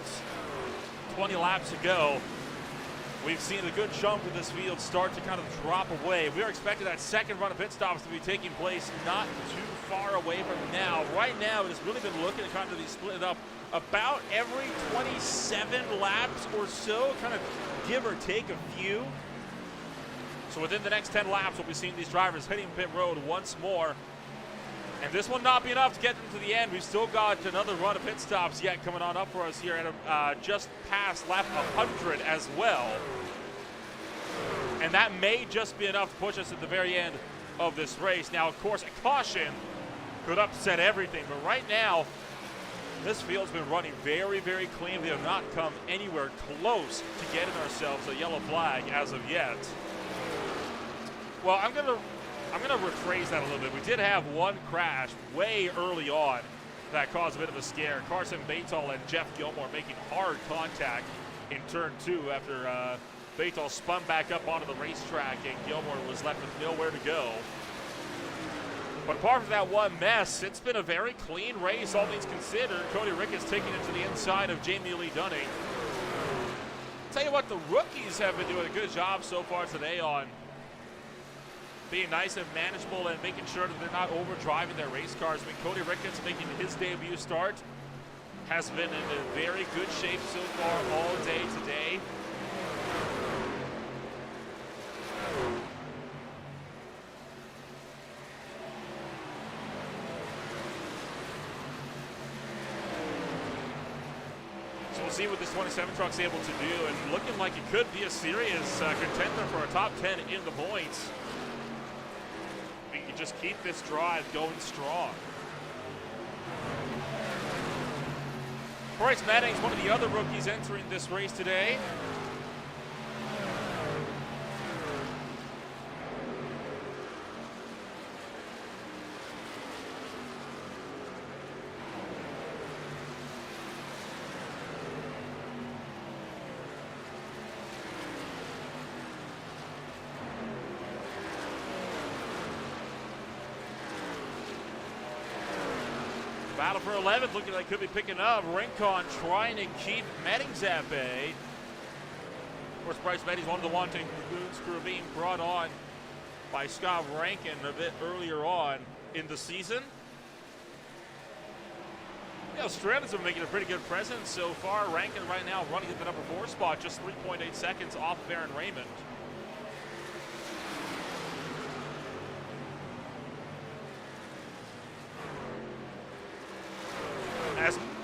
20 laps ago, we've seen a good chunk of this field start to kind of drop away. We are expecting that second run of pit stops to be taking place not too far away from now. Right now, it has really been looking to kind of be split up about every 27 laps or so, kind of give or take a few. So within the next 10 laps, we'll be seeing these drivers hitting pit road once more. And this will not be enough to get them to the end. We've still got another run of pit stops yet coming on up for us here at just past lap 100 as well. And that may just be enough to push us at the very end of this race. Now, of course, a caution could upset everything. But right now, this field's been running very, very clean. We have not come anywhere close to getting ourselves a yellow flag as of yet. Well, I'm gonna rephrase that a little bit. We did have one crash way early on that caused a bit of a scare. Carson Baytall and Jeff Gilmore making hard contact in turn 2 after Baytall spun back up onto the racetrack and Gilmore was left with nowhere to go. But apart from that one mess, it's been a very clean race, all things considered. Cody Ricketts taking it to the inside of Jamie Lee Dunning. Tell you what, the rookies have been doing a good job so far today on being nice and manageable and making sure that they're not overdriving their race cars. I mean, Cody Ricketts making his debut start has been in a very good shape so far all day today. So we'll see what this 27 truck's able to do, and looking like it could be a serious contender for a top 10 in the points. can just keep this drive going strong. Bryce Madding's one of the other rookies entering this race today. Battle for 11th, looking like could be picking up. Rincon trying to keep Meddings at bay. Of course, Bryce Meddings, one of the wanting Dragoons crew, being brought on by Scott Rankin a bit earlier on in the season. Yeah, Strand has been making a pretty good presence so far. Rankin right now running at the number 4 spot, just 3.8 seconds off Baron Raymond.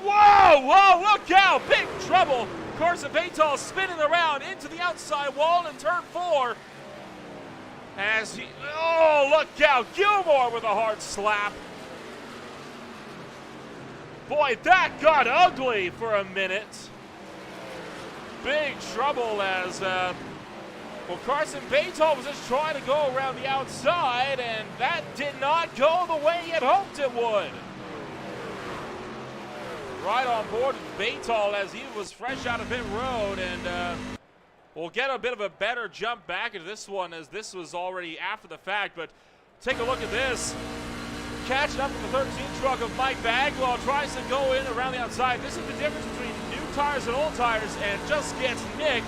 Whoa, look out, big trouble. Carson Baytall spinning around into the outside wall in turn 4. As he, oh, look out, Gilmore with a hard slap. Boy, that got ugly for a minute. Big trouble as, well, Carson Baytall was just trying to go around the outside, and that did not go the way he had hoped it would. Right on board with Baytall as he was fresh out of pit road, and we'll get a bit of a better jump back into this one as this was already after the fact, but take a look at this. Catching up with the 13 truck of Mike Bagwell, tries to go in around the outside. This is the difference between new tires and old tires, and just gets nicked.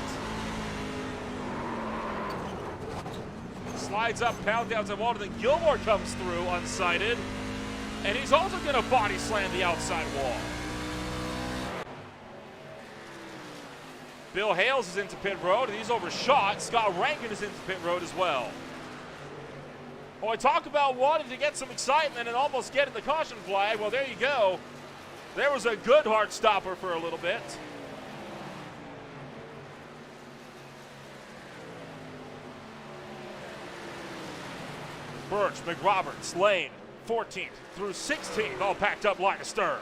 Slides up, pound down to the wall, and then Gilmore comes through unsighted, and he's also going to body slam the outside wall. Bill Hales is into pit road, and he's overshot. Scott Rankin is into pit road as well. Oh, I talk about wanting to get some excitement and almost getting the caution flag. Well, there you go. There was a good hard stopper for a little bit. Birch, McRoberts, Lane, 14th through 16th, all packed up line astern.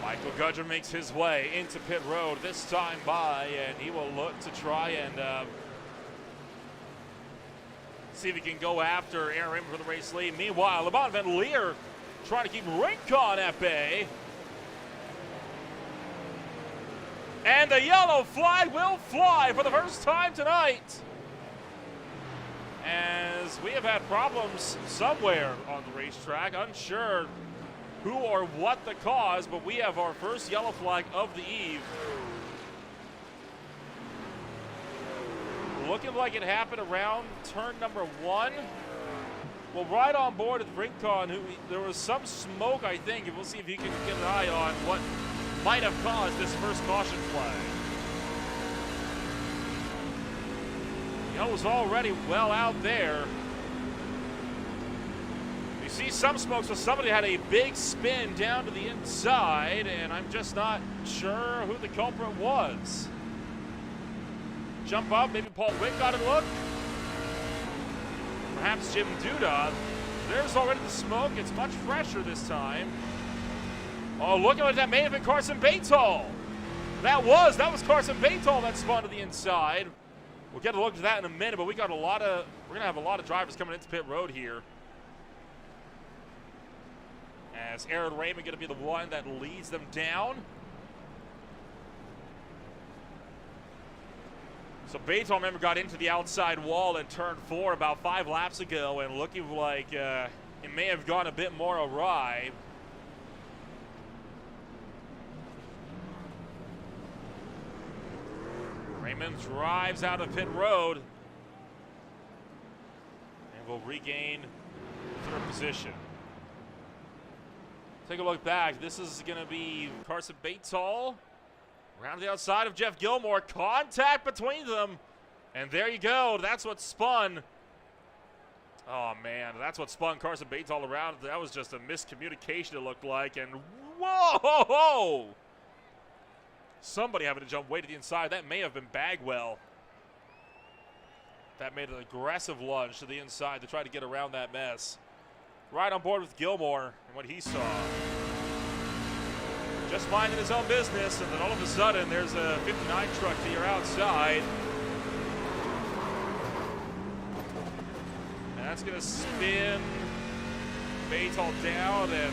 Michael Gudger makes his way into pit road, this time by, and he will look to try and see if he can go after Aaron Raymond for the race lead. Meanwhile, Lamont Van Leer trying to keep Rincon at bay. And the yellow flag will fly for the first time tonight, as we have had problems somewhere on the racetrack. Unsure who or what the cause, but we have our first yellow flag of the eve. Looking like it happened around turn number 1. Well, right on board with Rincon, there was some smoke, I think, and we'll see if you can get an eye on what might have caused this first caution flag. It was already well out there. You see some smoke, so somebody had a big spin down to the inside, and I'm just not sure who the culprit was. Jump up, maybe Paul Wick got a look. Perhaps Jim Duda. There's already the smoke. It's much fresher this time. Oh, look at that. May have been Carson Baytall. That was Carson Baytall that spun to the inside. We'll get a look at that in a minute, but we're gonna have a lot of drivers coming into pit road here. As Aaron Raymond gonna be the one that leads them down. So Baytall, remember, got into the outside wall in turn 4 about 5 laps ago, and looking like it may have gone a bit more awry. Raymond drives out of pit road and will regain 3rd position. Take a look back. This is going to be Carson Baytall. Around the outside of Jeff Gilmore. Contact between them. And there you go. That's what spun Oh, man, that's what spun Carson Bates all around. That was just a miscommunication, it looked like. And whoa! Somebody having to jump way to the inside. That may have been Bagwell. That made an aggressive lunge to the inside to try to get around that mess. Right on board with Gilmore and what he saw. Just minding his own business, and then all of a sudden there's a 59 truck here outside. That's going to spin Bates all down and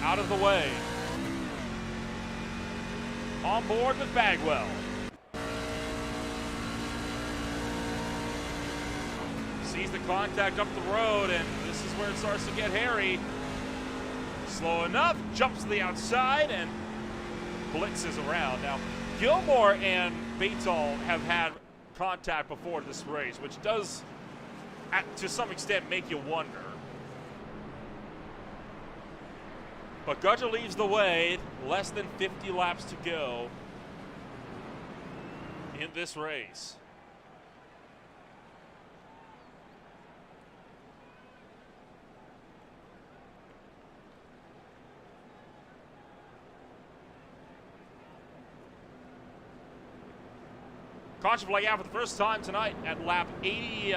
out of the way. On board with Bagwell. Sees the contact up the road, and this is where it starts to get hairy. Slow enough, jumps to the outside, and blitzes around. Now, Gilmore and Bates all have had contact before this race, which does to some extent make you wonder. But Gudger leads the way, less than 50 laps to go in this race. Caution flag out for the first time tonight at lap 80.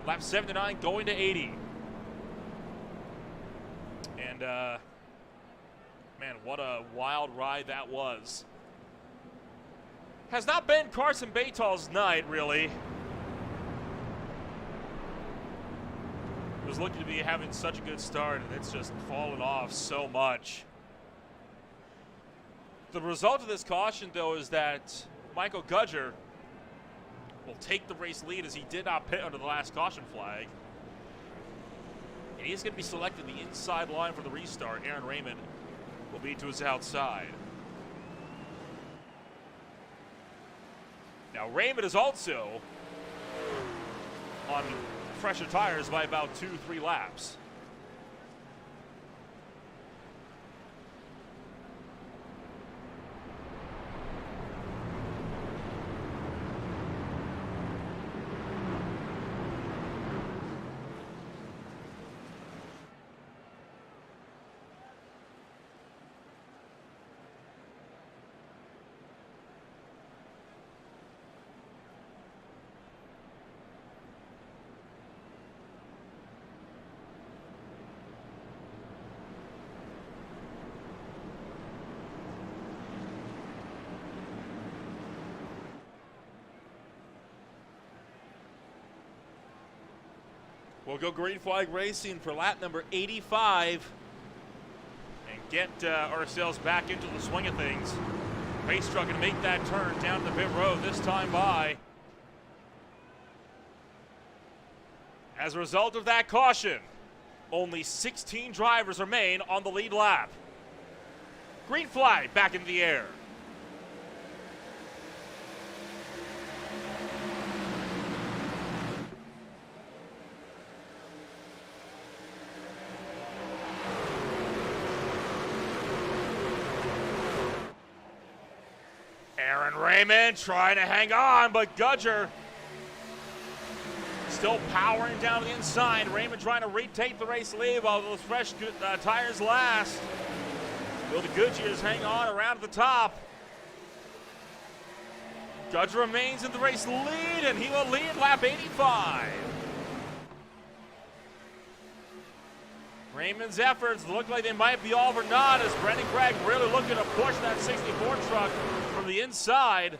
Lap 79 going to 80. And, man, what a wild ride that was. Has not been Carson Batall's night, really. He was looking to be having such a good start, and it's just fallen off so much. The result of this caution, though, is that Michael Gudger will take the race lead as he did not pit under the last caution flag. And he's going to be selected the inside line for the restart. Aaron Raymond will be to his outside. Now Raymond is also on fresher tires by about 2-3 laps. We'll go green flag racing for lap number 85 and get ourselves back into the swing of things. Race truck going to make that turn down the pit road, this time by. As a result of that caution, only 16 drivers remain on the lead lap. Green flag back in the air. Aaron Raymond trying to hang on, but Gudger still powering down the inside. Raymond trying to retake the race lead while those fresh tires last. Will the Goodyears hang on around at the top? Gudger remains in the race lead, and he will lead lap 85. Raymond's efforts look like they might be all for naught as Brendan Gregg really looking to push that 64 truck from the inside.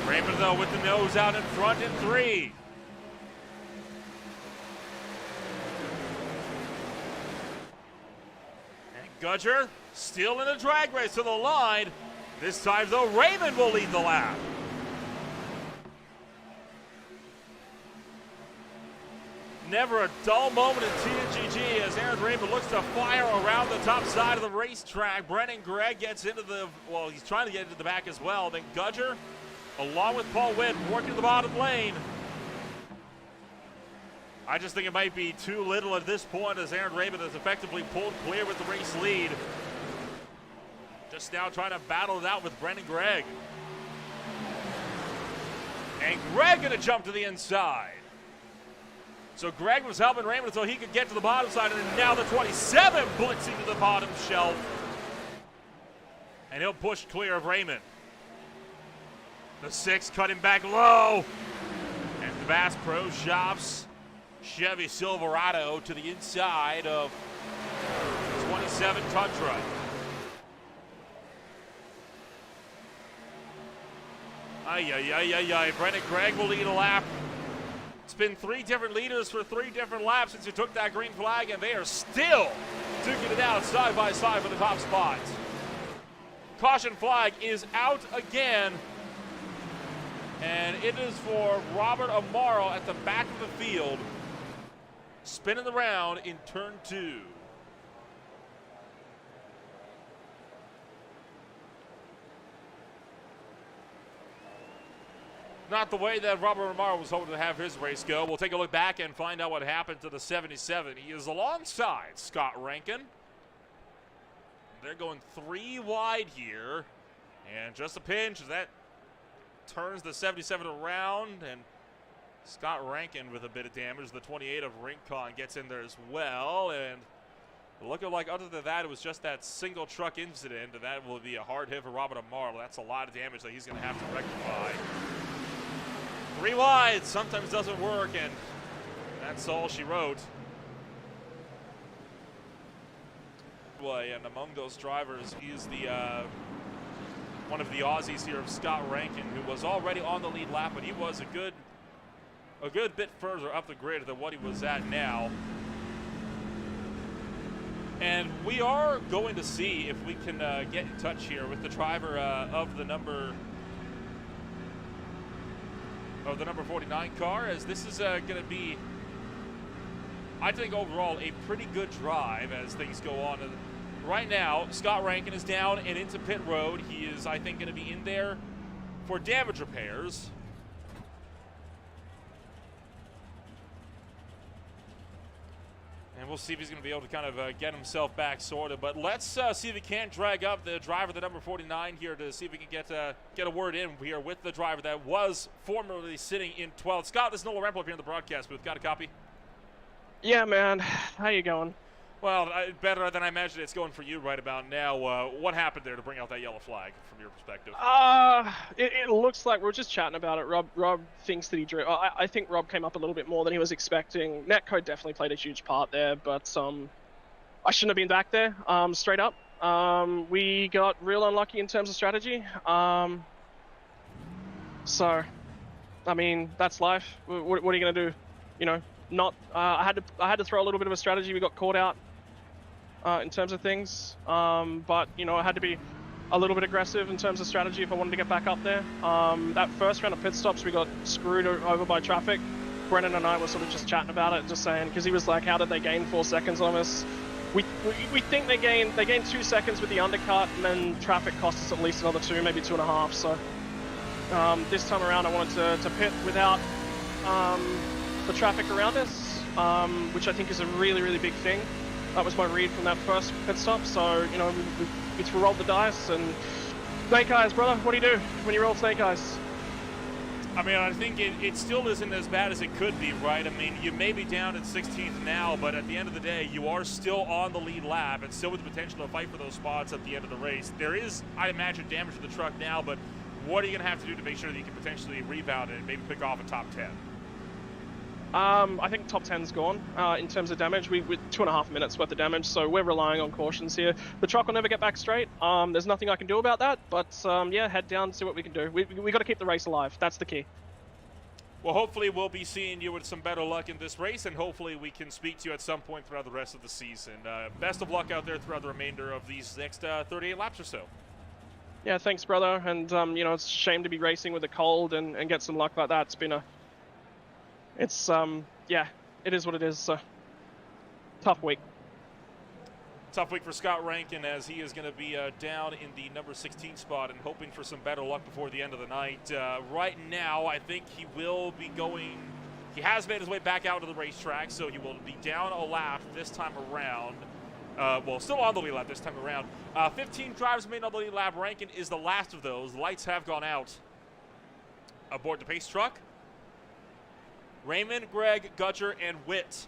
Raymond, though, with the nose out in front in 3. And Gudger still in a drag race to the line. This time, though, Raymond will lead the lap. Never a dull moment in TNGG as Aaron Raymond looks to fire around the top side of the racetrack. Brendan Gregg gets into the, well, he's trying to get into the back as well. Then Gudger, along with Paul Witt, working to the bottom lane. I just think it might be too little at this point as Aaron Raymond has effectively pulled clear with the race lead. Just now trying to battle it out with Brendan Gregg. And Greg gonna jump to the inside. So Greg was helping Raymond until he could get to the bottom side, and now the 27 blitzing to the bottom shelf. And he'll push clear of Raymond. The 6 cutting back low. And the Bass Pro Shops Chevy Silverado to the inside of 27 Tundra. Brennan Gregg will lead a lap. It's been 3 different leaders for 3 different laps since he took that green flag, and they are still duking it out side by side for the top spots. Caution flag is out again, and it is for Robert Amaro at the back of the field, spinning the round in turn 2. Not the way that Robert Amaro was hoping to have his race go. We'll take a look back and find out what happened to the 77. He is alongside Scott Rankin. They're going 3 wide here. And just a pinch as that turns the 77 around. And Scott Rankin with a bit of damage. The 28 of Rincon gets in there as well. And looking like other than that, it was just that single truck incident. And that will be a hard hit for Robert Amaro. That's a lot of damage that he's going to have to rectify. 3 wide sometimes doesn't work, and that's all she wrote. And among those drivers is the one of the Aussies here of Scott Rankin, who was already on the lead lap, but he was a good bit further up the grid than what he was at now. And we are going to see if we can get in touch here with the driver of the number 49 car, as this is going to be, I think, overall a pretty good drive as things go on. And right now, Scott Rankin is down and into pit road. He is, I think, going to be in there for damage repairs. And we'll see if he's going to be able to kind of get himself back sorted. But let's see if we can't drag up the driver, the number 49 here, to see if we can get a word in here with the driver that was formerly sitting in 12th. Scott, this is Nolan Rempel up here in the broadcast booth. Got a copy? Yeah, man. How you going? Well, better than I imagined it's going for you right about now. What happened there to bring out that yellow flag from your perspective? It looks like we were just chatting about it. Rob thinks that he drew. I think Rob came up a little bit more than he was expecting. Netcode definitely played a huge part there, but I shouldn't have been back there. Straight up, we got real unlucky in terms of strategy. So, I mean, that's life. What are you gonna do? You know, I had to throw a little bit of a strategy. We got caught out in terms of things, but you know, I had to be a little bit aggressive in terms of strategy if I wanted to get back up there. That first round of pit stops, we got screwed over by traffic. Brennan and I were sort of just chatting about it, just saying, because he was like, how did they gain 4 seconds on us? We think they gained 2 seconds with the undercut, and then traffic cost us at least another 2, maybe 2.5. So this time around I wanted to pit without the traffic around us, which I think is a really, really big thing. That was my read from that first pit stop. So, you know, we rolled the dice, and snake eyes, brother. What do you do when you roll snake eyes? I mean, I think it still isn't as bad as it could be, right? I mean, you may be down at 16th now, but at the end of the day, you are still on the lead lap and still with the potential to fight for those spots at the end of the race. There is, I imagine, damage to the truck now, but what are you going to have to do to make sure that you can potentially rebound it and maybe pick off a top 10? I think top 10's gone in terms of damage. With 2.5 minutes worth of damage, so we're relying on cautions here. The truck will never get back straight. There's nothing I can do about that, but yeah, head down, see what we can do. We got to keep the race alive. That's the key. Well, hopefully we'll be seeing you with some better luck in this race, and hopefully we can speak to you at some point throughout the rest of the season. Best of luck out there throughout the remainder of these next 38 laps or so. Yeah, thanks, brother. And you know, it's a shame to be racing with a cold and get some luck like that. It's yeah, it is what it is. Tough week. Tough week for Scott Rankin, as he is going to be down in the number 16 spot and hoping for some better luck before the end of the night. Right now, I think he will be going. He has made his way back out to the racetrack, so he will be down a lap this time around. Well, still on the lead lap this time around. 15 drivers made on the lead lap. Rankin is the last of those. Lights have gone out aboard the pace truck. Raymond, Greg, Gudger, and Witt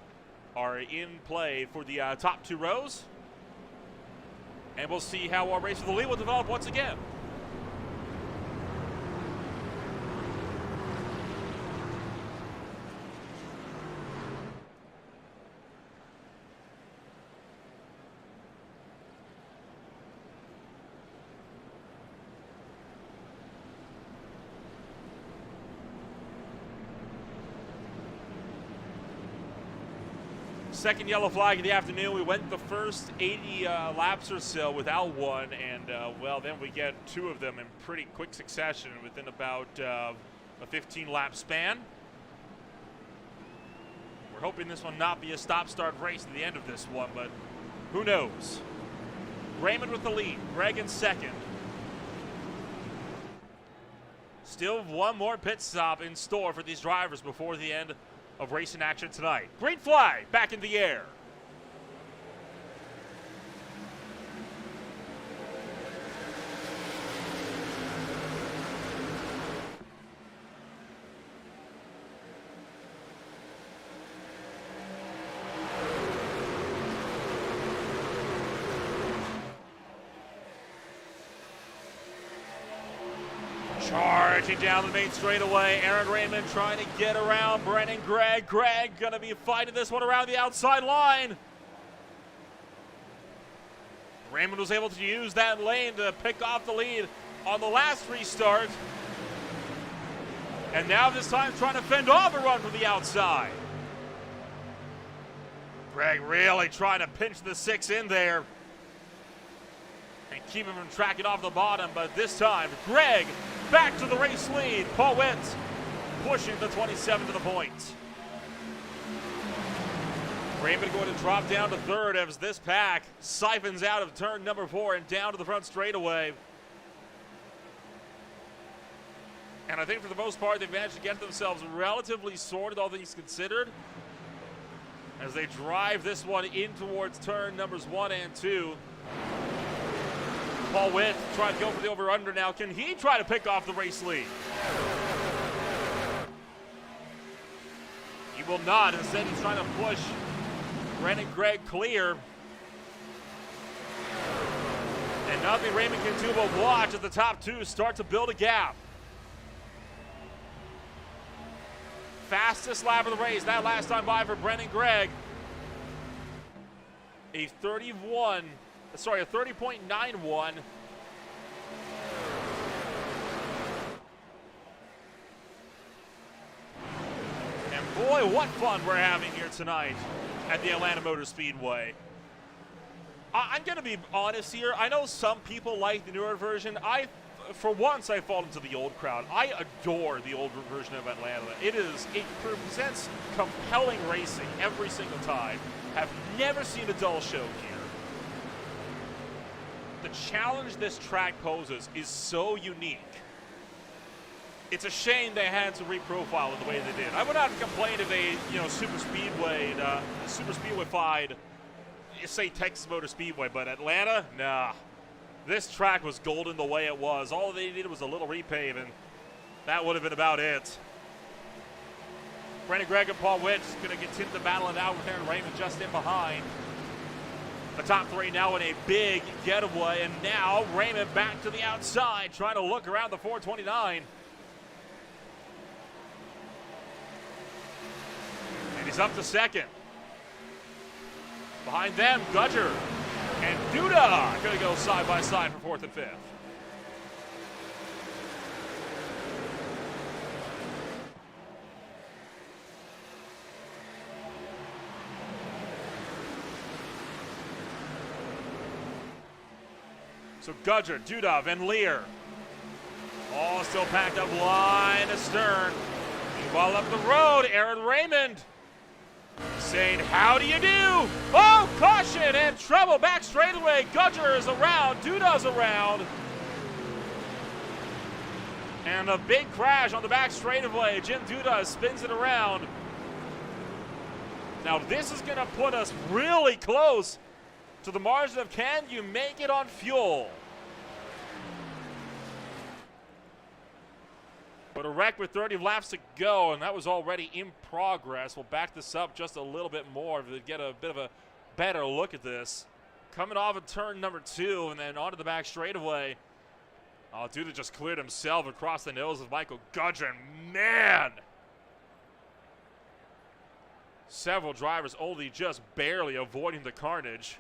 are in play for the top 2 rows. And we'll see how our race for the lead will develop once again. Second yellow flag of the afternoon. We went the first 80 laps or so without one, and well, then we get 2 of them in pretty quick succession within about a 15-lap span. We're hoping this will not be a stop-start race at the end of this one, but who knows? Raymond with the lead, Greg in second. Still one more pit stop in store for these drivers before the end of racing action tonight. Green flag back in the air. Charging down the main straightaway, Aaron Raymond trying to get around Brennan Gregg. Gregg gonna be fighting this one around the outside line. Raymond was able to use that lane to pick off the lead on the last restart. And now this time trying to fend off a run from the outside. Gregg really trying to pinch the 6 in there and keep him from tracking off the bottom, but this time Gregg back to the race lead. Paul Witt pushing the 27 to the point. Raymond going to drop down to third as this pack siphons out of turn number 4 and down to the front straightaway. And I think for the most part they've managed to get themselves relatively sorted, all things considered, as they drive this one in towards turn numbers 1 and 2. Paul Witt trying to go for the over-under now. Can he try to pick off the race lead? He will not. Instead, he's trying to push Brennan Gregg clear. And nothing Raymond can do but watch as the top 2 start to build a gap. Fastest lap of the race, that last time by for Brennan Gregg. A 30.91. And boy, what fun we're having here tonight at the Atlanta Motor Speedway. I'm going to be honest here. I know some people like the newer version. For once, I fall into the old crowd. I adore the old version of Atlanta. It presents compelling racing every single time. Have never seen a dull show here. The challenge this track poses is so unique. It's a shame they had to reprofile it the way they did. I would not complain if they, super speedway-fied, say Texas Motor Speedway, but Atlanta, nah. This track was golden the way it was. All they needed was a little repave, and that would have been about it. Brennan Gregg and Paul Witt going to continue to battle it out with Aaron Raymond just in behind. The top 3 now in a big getaway, and now Raymond back to the outside, trying to look around the 429. And he's up to second. Behind them, Gudger and Duda going to go side by side for 4th and 5th. So Gudger, Duda, Van Leer, all still packed up line astern. Meanwhile up the road, Aaron Raymond saying, how do you do? Oh, caution and trouble back straightaway. Gudger is around, Duda's around. And a big crash on the back straightaway. Jim Duda spins it around. Now this is gonna put us really close to the margin of can you make it on fuel? But a wreck with 30 laps to go, and that was already in progress. We'll back this up just a little bit more to get a bit of a better look at this. Coming off of turn number 2 and then onto the back straightaway. Oh, Duda just cleared himself across the nose of Michael Gudgeon. Man! Several drivers only just barely avoiding the carnage.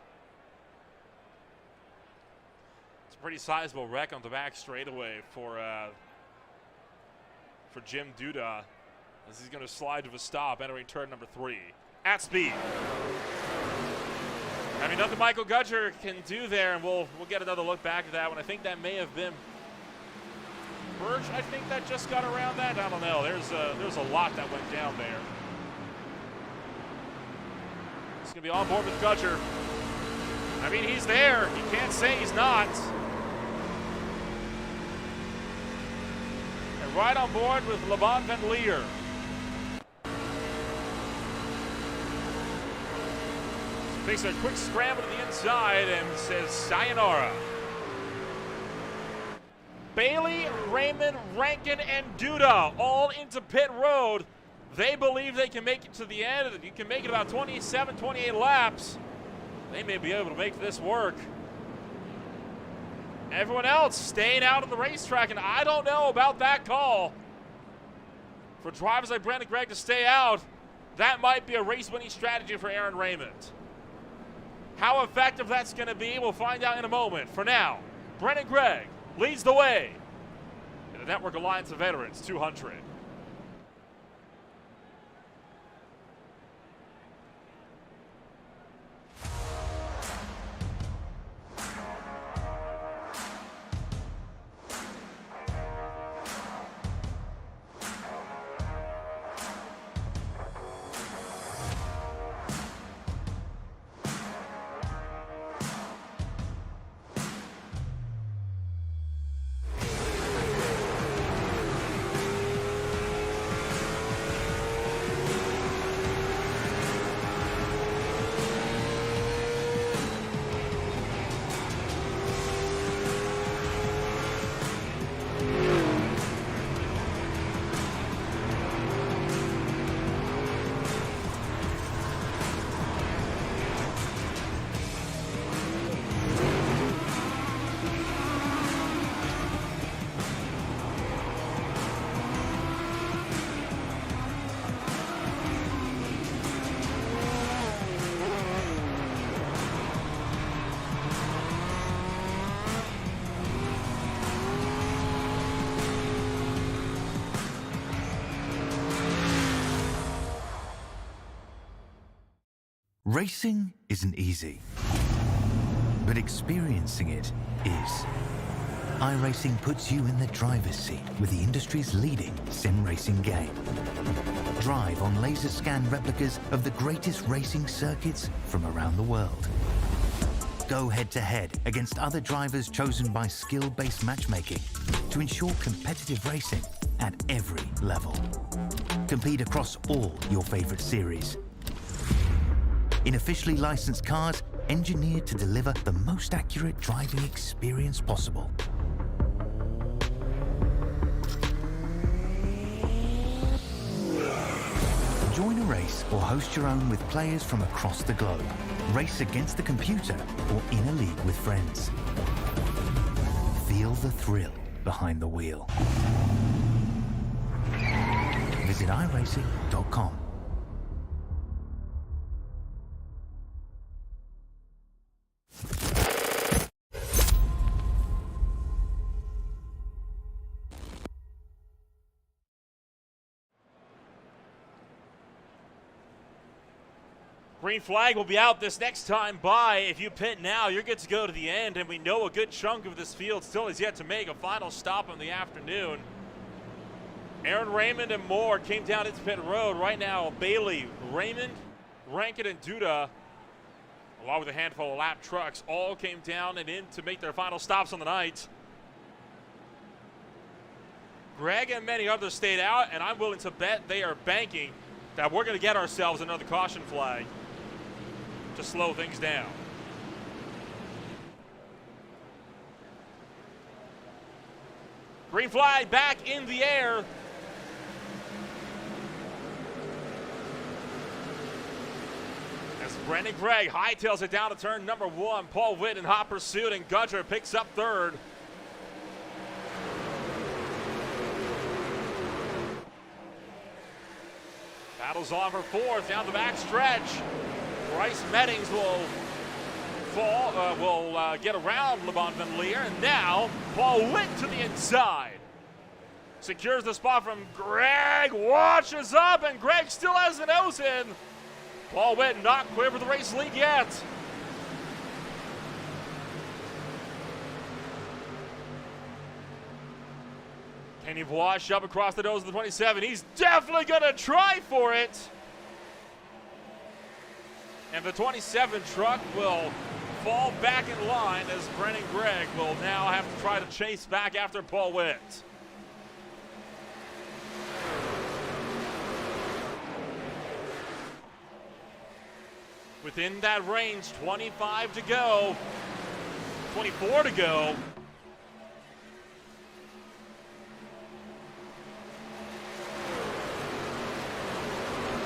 It's a pretty sizable wreck on the back straightaway for Jim Duda, as he's going to slide to a stop entering turn number 3 at speed. I mean, nothing Michael Gudger can do there, and we'll get another look back at that one. I think that may have been Birch. I think that just got around that. I don't know. There's a lot that went down there. He's going to be on board with Gudger. I mean, he's there. You can't say he's not. Right on board with Laban Van Leer. Takes a quick scramble to the inside and says sayonara. Bailey, Raymond, Rankin, and Duda all into pit road. They believe they can make it to the end. You can make it about 27, 28 laps. They may be able to make this work. Everyone else staying out of the racetrack, and I don't know about that call. For drivers like Brandon Gregg to stay out, that might be a race-winning strategy for Aaron Raymond. How effective that's going to be, we'll find out in a moment. For now, Brandon Gregg leads the way in the Network Alliance of Veterans 200. Racing isn't easy, but experiencing it is. iRacing puts you in the driver's seat with the industry's leading sim racing game. Drive on laser scan replicas of the greatest racing circuits from around the world. Go head-to-head against other drivers chosen by skill-based matchmaking to ensure competitive racing at every level. Compete across all your favorite series. In officially licensed cars, engineered to deliver the most accurate driving experience possible. Join a race or host your own with players from across the globe. Race against the computer or in a league with friends. Feel the thrill behind the wheel. Visit iRacing.com. Green flag will be out this next time by. If you pit now, you're good to go to the end, and we know a good chunk of this field still has yet to make a final stop on the afternoon. Aaron Raymond and Moore came down into pit road. Right now, Bailey, Raymond, Rankin, and Duda, along with a handful of lap trucks, all came down and in to make their final stops on the night. Greg and many others stayed out, and I'm willing to bet they are banking that we're going to get ourselves another caution flag to slow things down. Green flag back in the air. Brandon Gregg hightails it down to turn number 1. Paul Witt in hot pursuit, and Gudger picks up third. Battles on for fourth down the back stretch. Bryce Meddings will get around LeBon Van Leer, and now Paul Witt to the inside. Secures the spot from Gregg, watches up, and Gregg still has the nose in. Paul Witt not clear for the race lead yet. Kenny Bois shove across the nose of the 27. He's definitely going to try for it. And the 27 truck will fall back in line as Brennan Gregg will now have to try to chase back after Paul Witt. Within that range, 25 to go, 24 to go.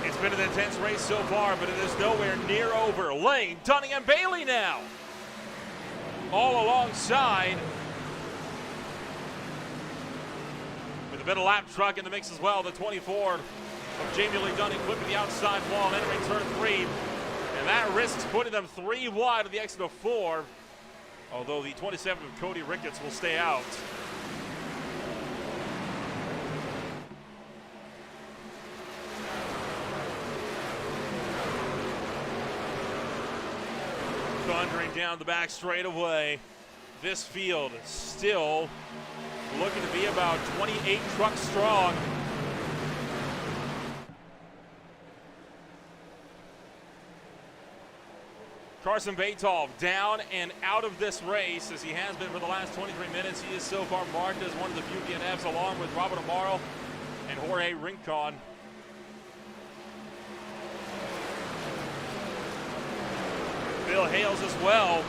It's been an intense race so far, but it is nowhere near over. Lane, Dunning, and Bailey now. All alongside. With a bit of lap truck in the mix as well. The 24 of Jamie Lee Dunning clipping the outside wall, entering turn 3. And that risks putting them 3 wide of the exit of 4. Although the 27 of Cody Ricketts will stay out. Thundering down the back straightaway. This field is still looking to be about 28 trucks strong. Carson Batol down and out of this race as he has been for the last 23 minutes. He is so far marked as one of the few DNFs along with Robert Amaro and Jorge Rincon. Bill Hales as well.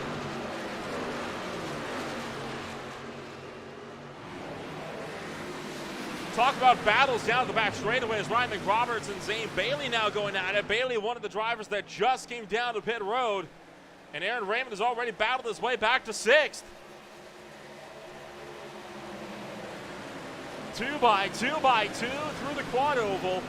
Talk about battles down the back straightaway as Ryan McRoberts and Zane Bailey now going at it. Bailey, one of the drivers that just came down to pit road. And Aaron Raymond has already battled his way back to 6th. 2 by 2 by 2 through the quad oval.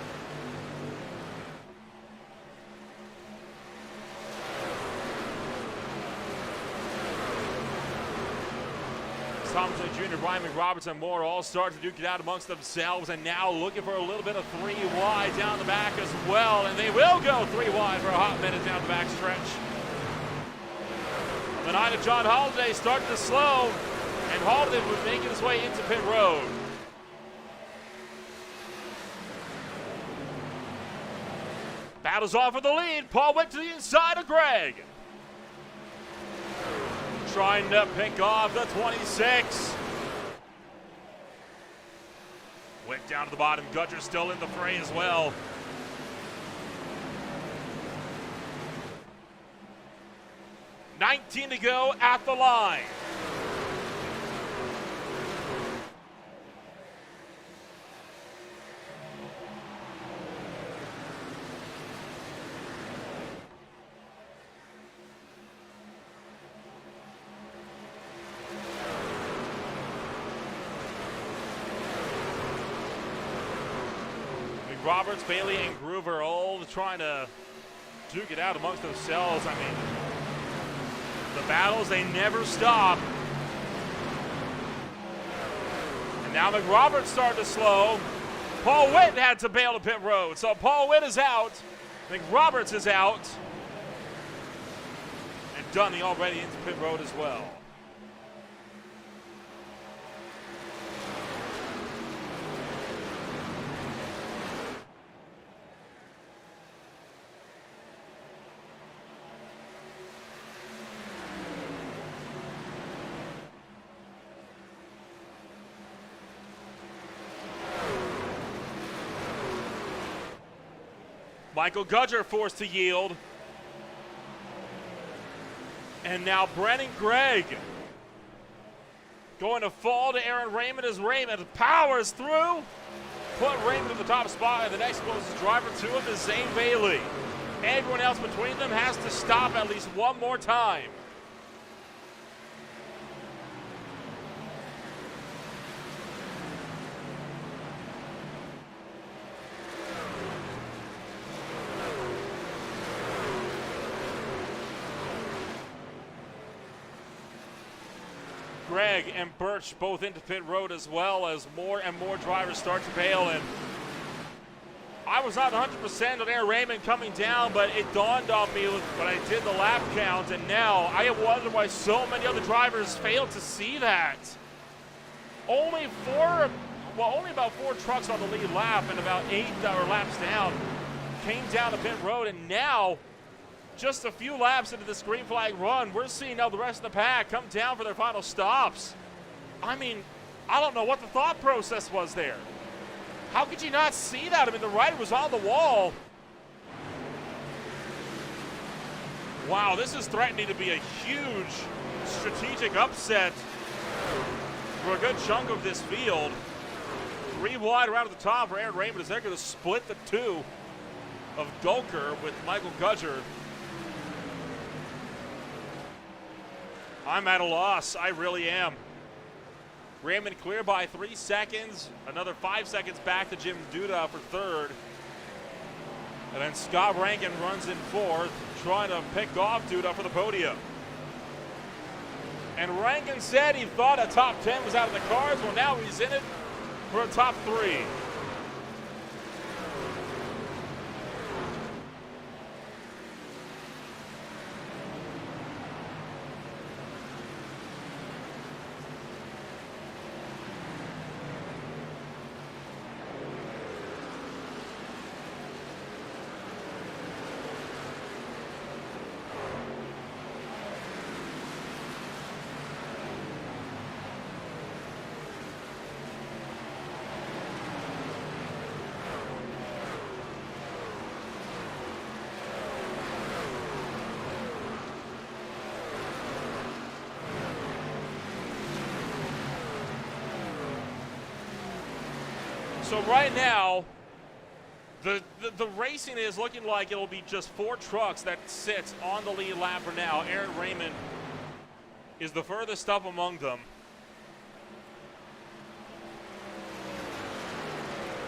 Thompson Jr., Brian McRoberts, and more all start to duke it out amongst themselves, and now looking for a little bit of 3 wide down the back as well, and they will go 3 wide for a hot minute down the back stretch. The 9 of John Holliday starting to slow, and Holliday was making his way into pit road. Battles on for the lead. Paul Witt to the inside of Gregg. Trying to pick off the 26. Witt down to the bottom. Gudger still in the fray as well. $19 to go at the line. Roberts, Bailey, and Groover all trying to duke it out amongst themselves. I mean, the battles, they never stop. And now McRoberts starting to slow. Paul Witt had to bail to pit road. So Paul Witt is out. McRoberts is out. And Dunning already into pit road as well. Michael Gudger forced to yield. And now Brennan Gregg going to fall to Aaron Raymond as Raymond powers through. Put Raymond in the top spot, and the next closest driver to him is Zane Bailey. Everyone else between them has to stop at least one more time. Greg and Birch both into pit road, as well as more and more drivers start to bail. And I was not 100% on Aaron Raymond coming down, but it dawned on me when I did the lap count, and now I have wondered why so many other drivers failed to see that. Only about 4 trucks on the lead lap, and about 8 that were laps down came down to pit road, and now, just a few laps into this green flag run, we're seeing now the rest of the pack come down for their final stops. I mean, I don't know what the thought process was there. How could you not see that? I mean, the right was on the wall. Wow, this is threatening to be a huge strategic upset for a good chunk of this field. 3 wide around at the top for Aaron Raymond as they're going to split the 2 of Gulker with Michael Gudger. I'm at a loss, I really am. Raymond clear by 3 seconds, another 5 seconds back to Jim Duda for 3rd. And then Scott Rankin runs in 4th, trying to pick off Duda for the podium. And Rankin said he thought a top 10 was out of the cards. Well, now he's in it for a top 3. So right now, the racing is looking like it'll be just 4 trucks that sits on the lead lap for now. Aaron Raymond is the furthest up among them.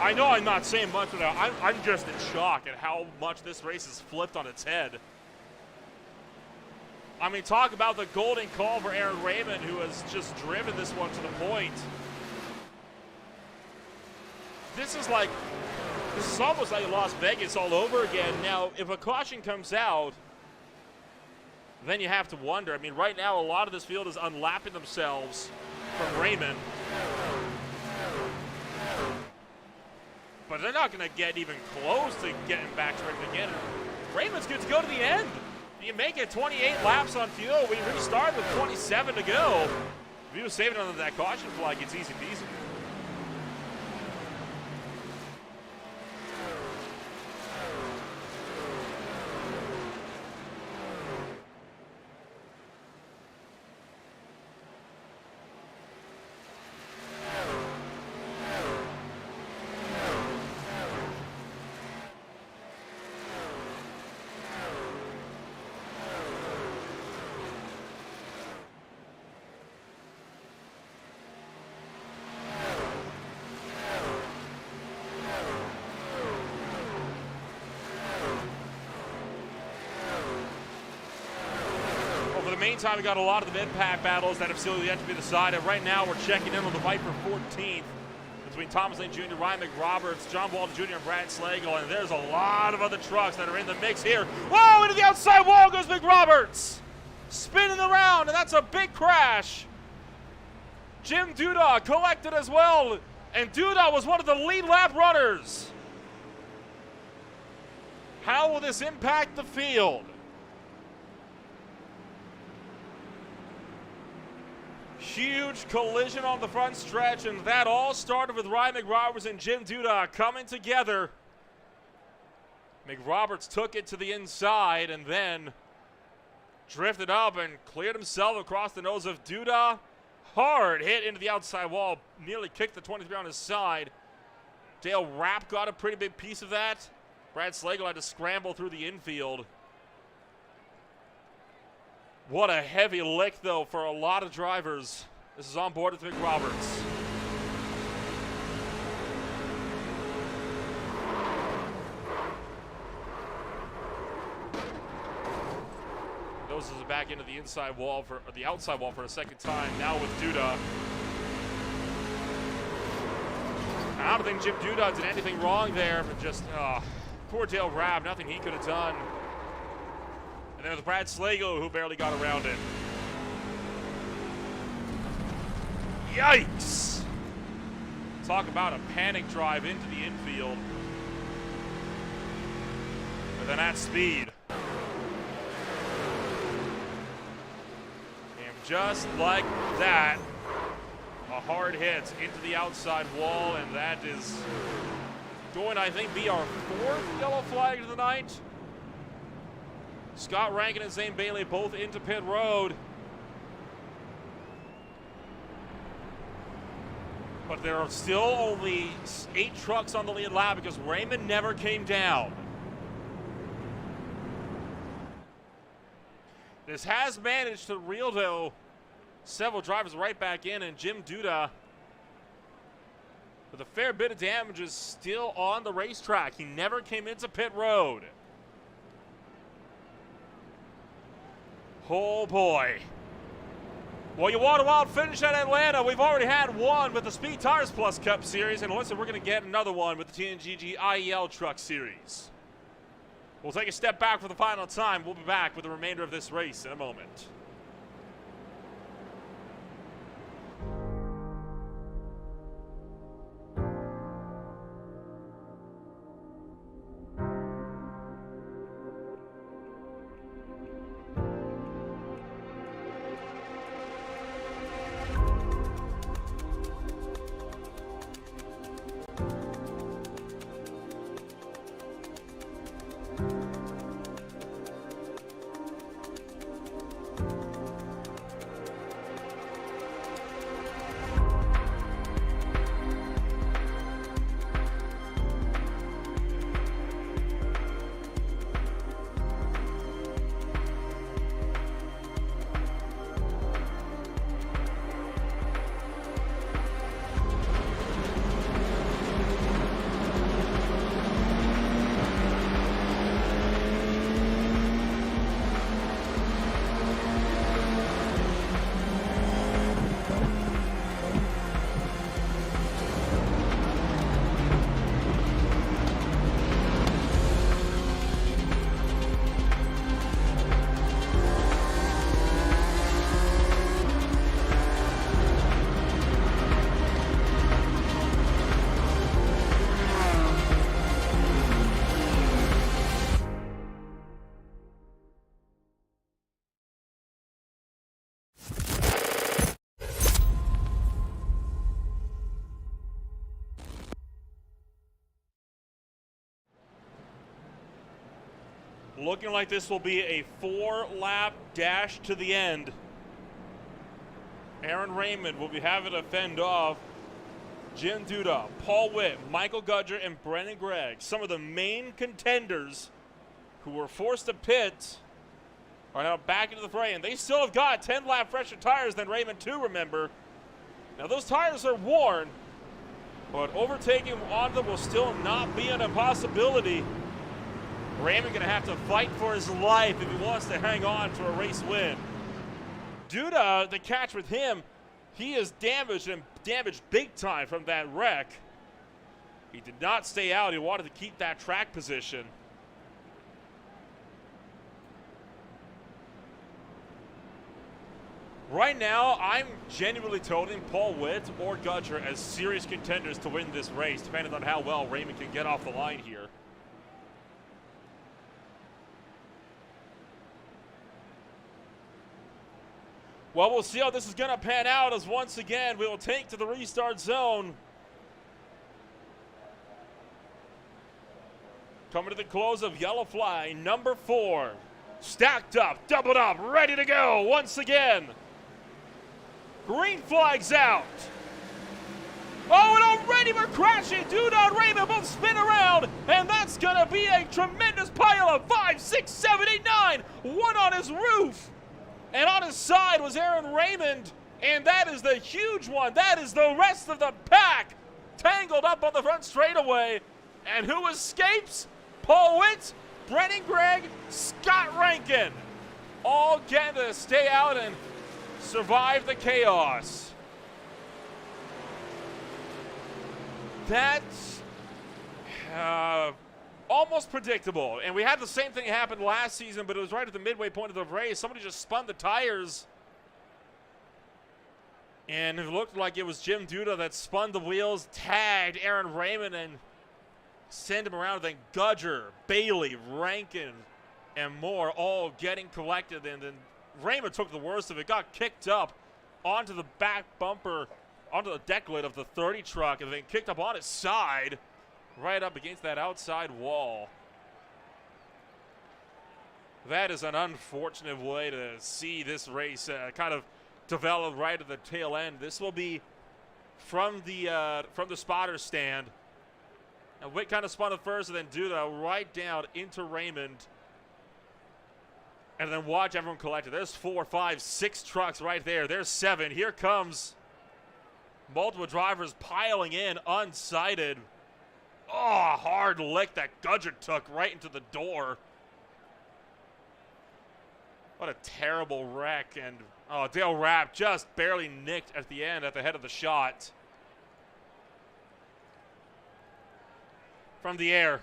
I know I'm not saying much of that. I'm just in shock at how much this race is flipped on its head. I mean, talk about the golden call for Aaron Raymond, who has just driven this one to the point. This is almost like Las Vegas all over again. Now, if a caution comes out, then you have to wonder. I mean, right now, a lot of this field is unlapping themselves from Raymond. But they're not going to get even close to getting back to Raymond again. Raymond's good to go to the end. You make it 28 laps on fuel. We restart with 27 to go. If he was saving under that caution flag, it's easy peasy. Meantime, we got a lot of the mid-pack battles that have still yet to be decided. Right now, we're checking in on the fight for 14th between Thomas Lane Jr., Ryan McRoberts, John Walton Jr., and Brad Slagle. And there's a lot of other trucks that are in the mix here. Whoa, into the outside wall goes McRoberts. Spinning around, and that's a big crash. Jim Duda collected as well, and Duda was one of the lead lap runners. How will this impact the field? Huge collision on the front stretch, and that all started with Ryan McRoberts and Jim Duda coming together. McRoberts took it to the inside and then drifted up and cleared himself across the nose of Duda. Hard hit into the outside wall, nearly kicked the 23 on his side. Dale Rapp got a pretty big piece of that. Brad Slagle had to scramble through the infield. What a heavy lick, though, for a lot of drivers. This is on board with Vic Roberts. Goes back into the inside wall or the outside wall for a second time. Now with Duda. I don't think Jim Duda did anything wrong there, but just poor Dale Rabb, nothing he could have done. And then with Brad Slagle, who barely got around it. Yikes! Talk about a panic drive into the infield. But then at speed. And just like that, a hard hit into the outside wall, and that is going, I think, be our 4th yellow flag of the night. Scott Rankin and Zane Bailey both into pit road. But there are still only 8 trucks on the lead lap because Raymond never came down. This has managed to reel, though, several drivers right back in, and Jim Duda, with a fair bit of damage, is still on the racetrack. He never came into pit road. Oh boy. Well, you want a wild finish at Atlanta. We've already had one with the Speed Tires Plus Cup Series, and listen, we're going to get another one with the TNGG IEL Truck Series. We'll take a step back for the final time. We'll be back with the remainder of this race in a moment. Looking like this will be a 4-lap dash to the end. Aaron Raymond will be having to fend off Jim Duda, Paul Witt, Michael Gudger, and Brennan Gregg. Some of the main contenders who were forced to pit are now back into the fray, and they still have got 10-lap fresher tires than Raymond too, remember. Now those tires are worn, but overtaking on them will still not be an impossibility. Raymond going to have to fight for his life if he wants to hang on to a race win. Duda, the catch with him, he is damaged and damaged big time from that wreck. He did not stay out. He wanted to keep that track position. Right now, I'm genuinely toting Paul Witt or Gudger as serious contenders to win this race, depending on how well Raymond can get off the line here. Well, we'll see how this is going to pan out, as once again we will take to the restart zone. Coming to the close of yellow flag, number 4. Stacked up, doubled up, ready to go once again. Green flag's out. Oh, and already we're crashing. Duda and Raymond both spin around, and that's going to to be a tremendous pile of 5, 6, 7, 8, 9. One on his roof. And on his side was Aaron Raymond. And that is the huge one. That is the rest of the pack tangled up on the front straightaway. And who escapes? Paul Witt, Brennan Gregg, Scott Rankin. All getting to stay out and survive the chaos. That's almost predictable. And we had the same thing happen last season, but it was right at the midway point of the race. Somebody just spun the tires. And it looked like it was Jim Duda that spun the wheels, tagged Aaron Raymond, and sent him around. Then Gudger, Bailey, Rankin, and more all getting collected. And then Raymond took the worst of it, got kicked up onto the back bumper, onto the deck lid of the 30 truck, and then kicked up on its side, right up against that outside wall. That is an unfortunate way to see this race kind of develop right at the tail end. This will be from the spotter stand. And Witt kind of spun it first, and then Duda right down into Raymond. And then watch everyone collect it. There's 4, 5, 6 trucks right there. There's 7. Here comes multiple drivers piling in, unsighted. Oh, hard lick that Gudger took right into the door. What a terrible wreck. And oh, Dale Rapp just barely nicked at the end at the head of the shot. From the air.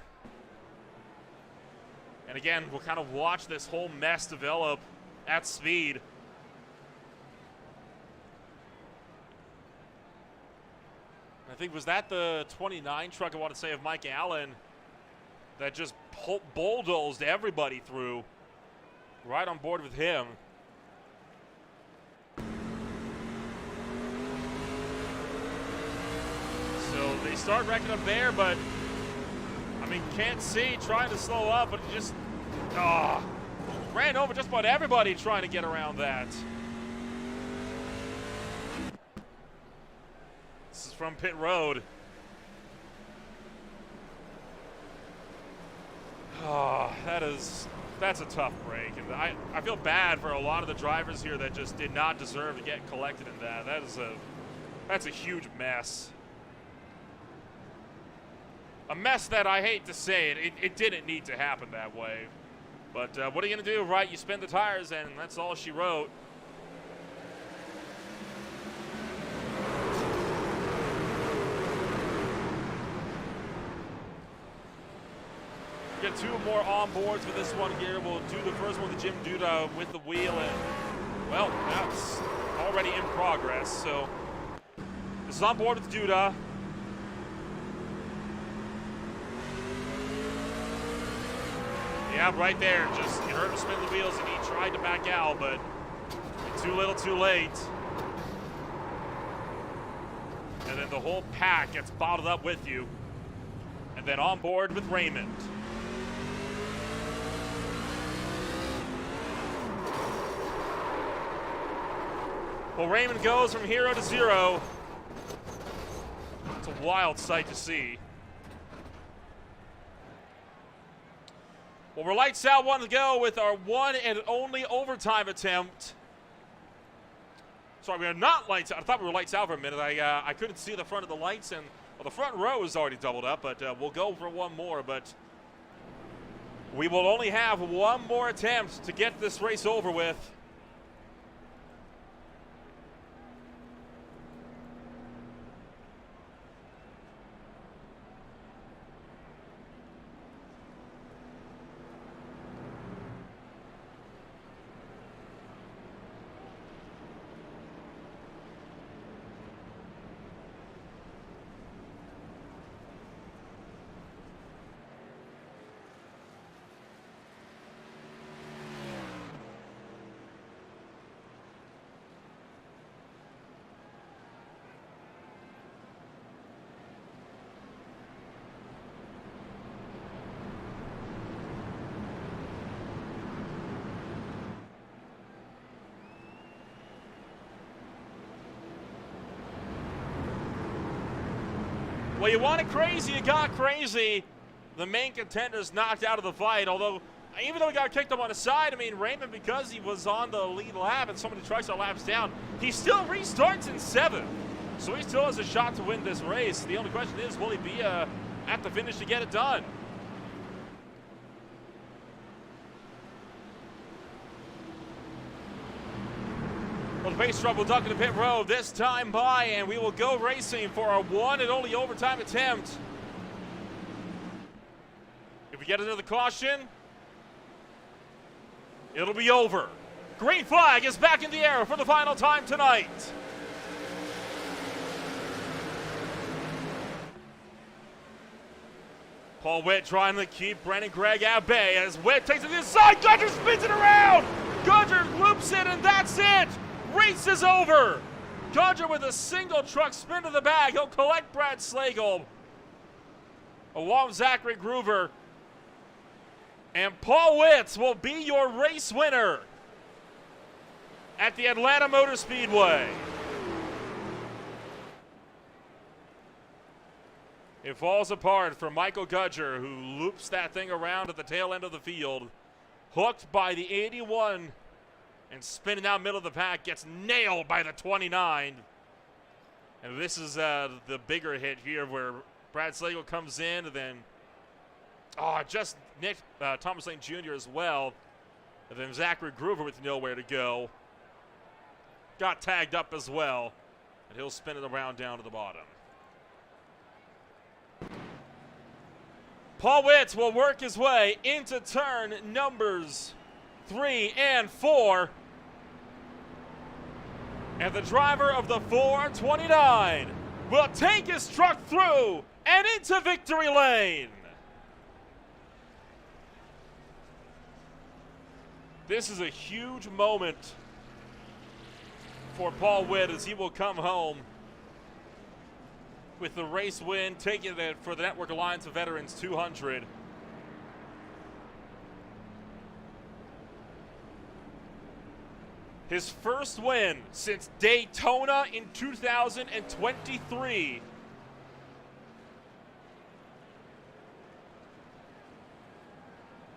And again, we'll kind of watch this whole mess develop at speed. I think, was that the 29 truck, I want to say, of Mike Allen that just bulldozed everybody through. Right on board with him. So they start wrecking up there, but I mean, can't see, trying to slow up, but he just ran over just about everybody trying to get around that. This is from pit road. Oh, that's a tough break. And I feel bad for a lot of the drivers here that just did not deserve to get collected in that. That's a huge mess. A mess that I hate to say it didn't need to happen that way. But what are you going to do, right? You spin the tires, and that's all she wrote. Get 2 more on boards for this one here. We'll do the first one with Jim Duda with the wheel, and well, that's already in progress. So this is on board with Duda. Yeah, right there. Just, you heard him spin the wheels, and he tried to back out, but too little, too late. And then the whole pack gets bottled up with you. And then on board with Raymond. Well, Raymond goes from hero to zero. It's a wild sight to see. Well, we're lights out, one to go with our one and only overtime attempt. Sorry, we are not lights out. I thought we were lights out for a minute. I couldn't see the front of the lights, and well, the front row is already doubled up, but we'll go for one more. But we will only have one more attempt to get this race over with. Well, you want it crazy, you got crazy. the main contenders knocked out of the fight, although even though he got kicked up on the side, I mean, Raymond, because he was on the lead lap and so many trucks are laps down, he still restarts in 7th. So he still has a shot to win this race. The only question is, will he be at the finish to get it done? Well, the pace truck will duck into pit road this time by, and we will go racing for our one and only overtime attempt. If we get another caution, it'll be over. Green flag is back in the air for the final time tonight. Paul Witt trying to keep Brennan Gregg at bay as Witt takes it to the side. Gudger spins it around. Gudger loops it, and that's it. Race is over. Gudger with a single truck spin to the bag. He'll collect Brad Slagle along with Zachary Groover. And Paul Witt will be your race winner at the Atlanta Motor Speedway. It falls apart for Michael Gudger, who loops that thing around at the tail end of the field. Hooked by the 81 and spinning out middle of the pack, gets nailed by the 29. And this is the bigger hit here where Brad Slagle comes in and then just nicked Thomas Lane Jr. as well. And then Zachary Groover with nowhere to go. Got tagged up as well. And he'll spin it around down to the bottom. Paul Witt will work his way into turn numbers 3 and 4. And the driver of the 429 will take his truck through and into victory lane. This is a huge moment for Paul Witt as he will come home with the race win, taking it for the Network Alliance of Veterans 200. His first win since Daytona in 2023.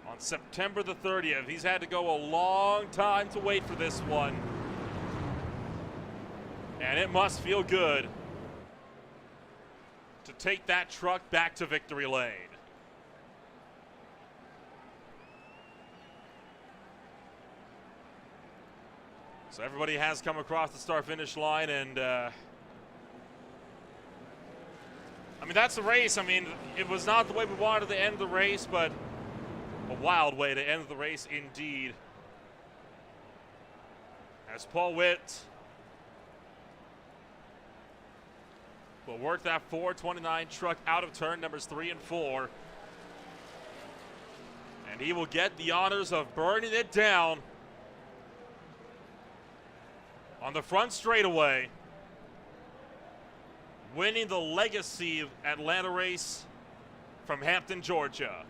On September the 30th. He's had to go a long time to wait for this one. And it must feel good to take that truck back to victory lane. So everybody has come across the start-finish line, and I mean, that's the race. I mean, it was not the way we wanted to end the race, but a wild way to end the race indeed. As Paul Witt will work that 429 truck out of turn numbers 3 and 4. And he will get the honors of burning it down on the front straightaway, winning the Legacy Atlanta race from Hampton, Georgia.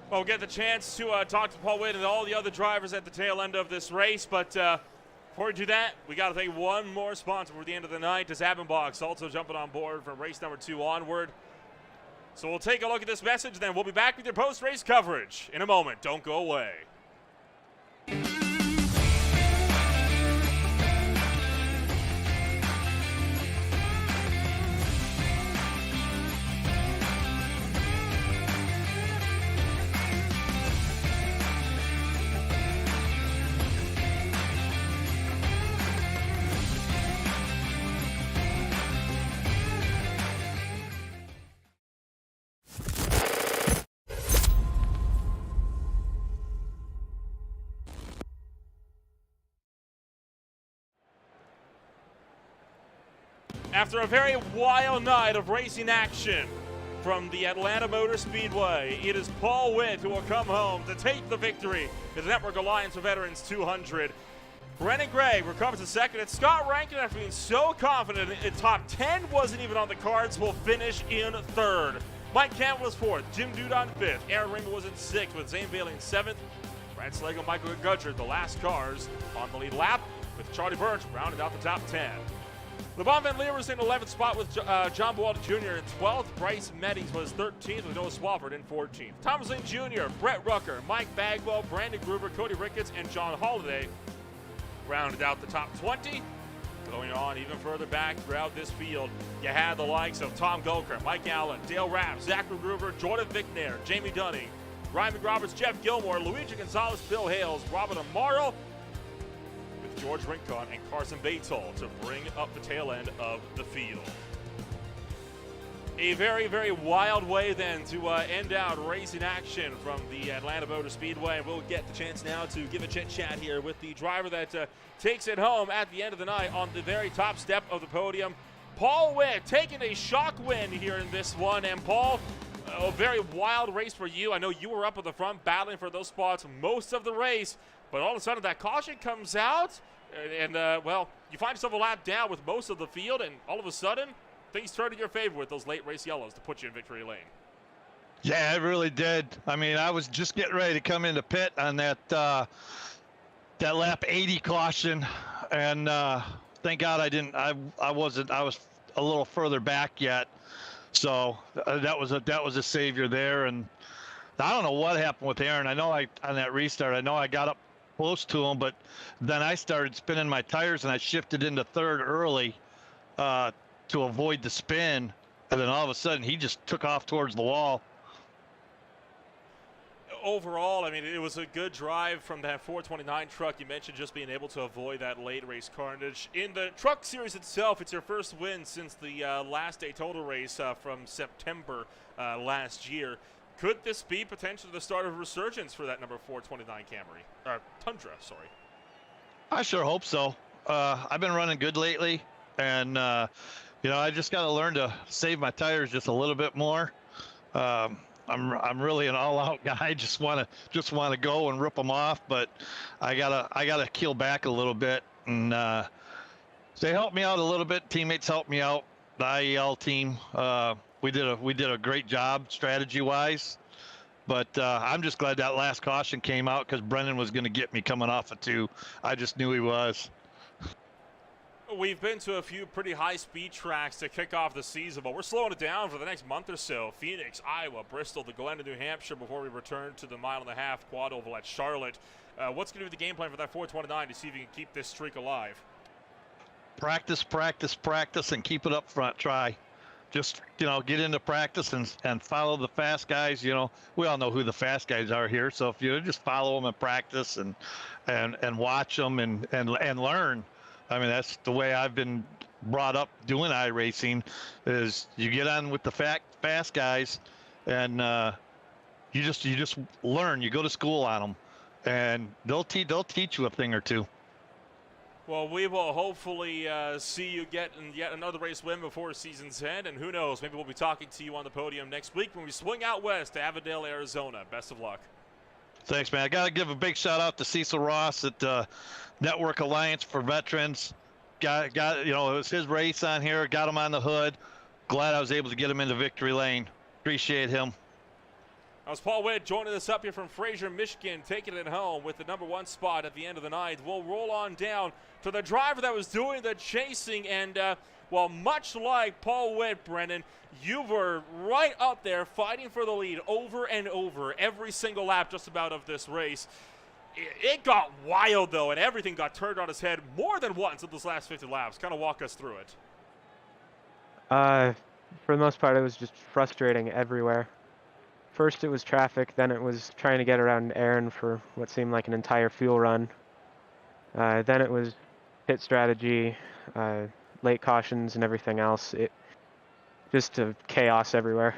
Well, we'll get the chance to talk to Paul Witt and all the other drivers at the tail end of this race, but before we do that, we got to thank one more sponsor for the end of the night. Box also jumping on board from race number 2 onward. So we'll take a look at this message, then we'll be back with your post-race coverage in a moment. Don't go away. After a very wild night of racing action from the Atlanta Motor Speedway, it is Paul Witt who will come home to take the victory in the Network Alliance for Veterans 200. Brennan Gray recovers to second, and Scott Rankin, after being so confident in top 10 wasn't even on the cards, will finish in third. Mike Campbell was fourth, Jim Dudon fifth, Aaron Ringel was in sixth, with Zane Bailey in seventh. Brad Slagle and Michael Gudger, the last cars on the lead lap, with Charlie Burns rounded out the top 10. LeBron Van Leer was in 11th spot with John Bualda Jr. in 12th. Bryce Mettings was 13th with Noah Swafford in 14th. Thomas Lane Jr., Brett Rucker, Mike Bagwell, Brandon Gruber, Cody Ricketts, and John Holliday rounded out the top 20. Going on even further back throughout this field, you had the likes of Tom Gulker, Mike Allen, Dale Rapp, Zachary Gruber, Jordan Vicknair, Jamie Dunning, Ryan McRoberts, Jeff Gilmore, Luigi Gonzalez, Bill Hales, Robert Amaro, with George Rincon and Carson Batol to bring up the tail end of the field. A very, very wild way then to end out racing action from the Atlanta Motor Speedway. And we'll get the chance now to give a chit chat here with the driver that takes it home at the end of the night on the very top step of the podium. Paul Witt taking a shock win here in this one. And Paul, a very wild race for you. I know you were up at the front battling for those spots most of the race, but all of a sudden that caution comes out and well, you find yourself a lap down with most of the field, and all of a sudden things turned in your favor with those late race yellows to put you in victory lane. Yeah, it really did. I mean, I was just getting ready to come into pit on that lap 80 caution, and thank God I didn't. I was a little further back yet, so that was a savior there. And I don't know what happened with Aaron. I know on that restart, I know I got up close to him, but then I started spinning my tires and I shifted into third early to avoid the spin, and then all of a sudden he just took off towards the wall. Overall, I mean, it was a good drive from that 429 truck. You mentioned just being able to avoid that late race carnage. In the truck series itself, it's your first win since the last Daytona race from September last year. Could this be potentially the start of a resurgence for that number 429 Camry? Tundra, sorry. I sure hope so. I've been running good lately, and you know, I just got to learn to save my tires just a little bit more. I'm really an all-out guy. Just want to go and rip them off, but I gotta keel back a little bit, and they helped me out a little bit. Teammates helped me out. The IEL team, we did a great job strategy-wise, but I'm just glad that last caution came out because Brennan was going to get me coming off of 2. I just knew he was. We've been to a few pretty high-speed tracks to kick off the season, but we're slowing it down for the next month or so. Phoenix, Iowa, Bristol, the Glen, New Hampshire, before we return to the 1.5 mile quad oval at Charlotte. What's going to be the game plan for that 429 to see if you can keep this streak alive? Practice, practice, practice, and keep it up front. Try. Just, you know, get into practice and follow the fast guys. You know, we all know who the fast guys are here. So if you just follow them and practice and watch them and learn. I mean, that's the way I've been brought up doing iRacing, is you get on with the fast guys, and you just learn. You go to school on them, and they'll teach you a thing or two. Well, we will hopefully see you get yet another race win before season's end, and who knows, maybe we'll be talking to you on the podium next week when we swing out west to Avondale, Arizona. Best of luck. Thanks, man. I got to give a big shout out to Cecil Ross at Network Alliance for Veterans. Got you know, it was his race on here. Got him on the hood. Glad I was able to get him into victory lane. Appreciate him. That was Paul Witt joining us up here from Fraser, Michigan, taking it home with the number 1 spot at the end of the night. We'll roll on down to the driver that was doing the chasing, and well, much like Paul Witt, Brennan, you were right up there fighting for the lead over and over every single lap just about of this race. It got wild, though, and everything got turned on its head more than once in those last 50 laps. Kind of walk us through it. For the most part, it was just frustrating everywhere. First it was traffic, then it was trying to get around Aaron for what seemed like an entire fuel run. Then it was pit strategy, late cautions, and everything else. It just chaos everywhere.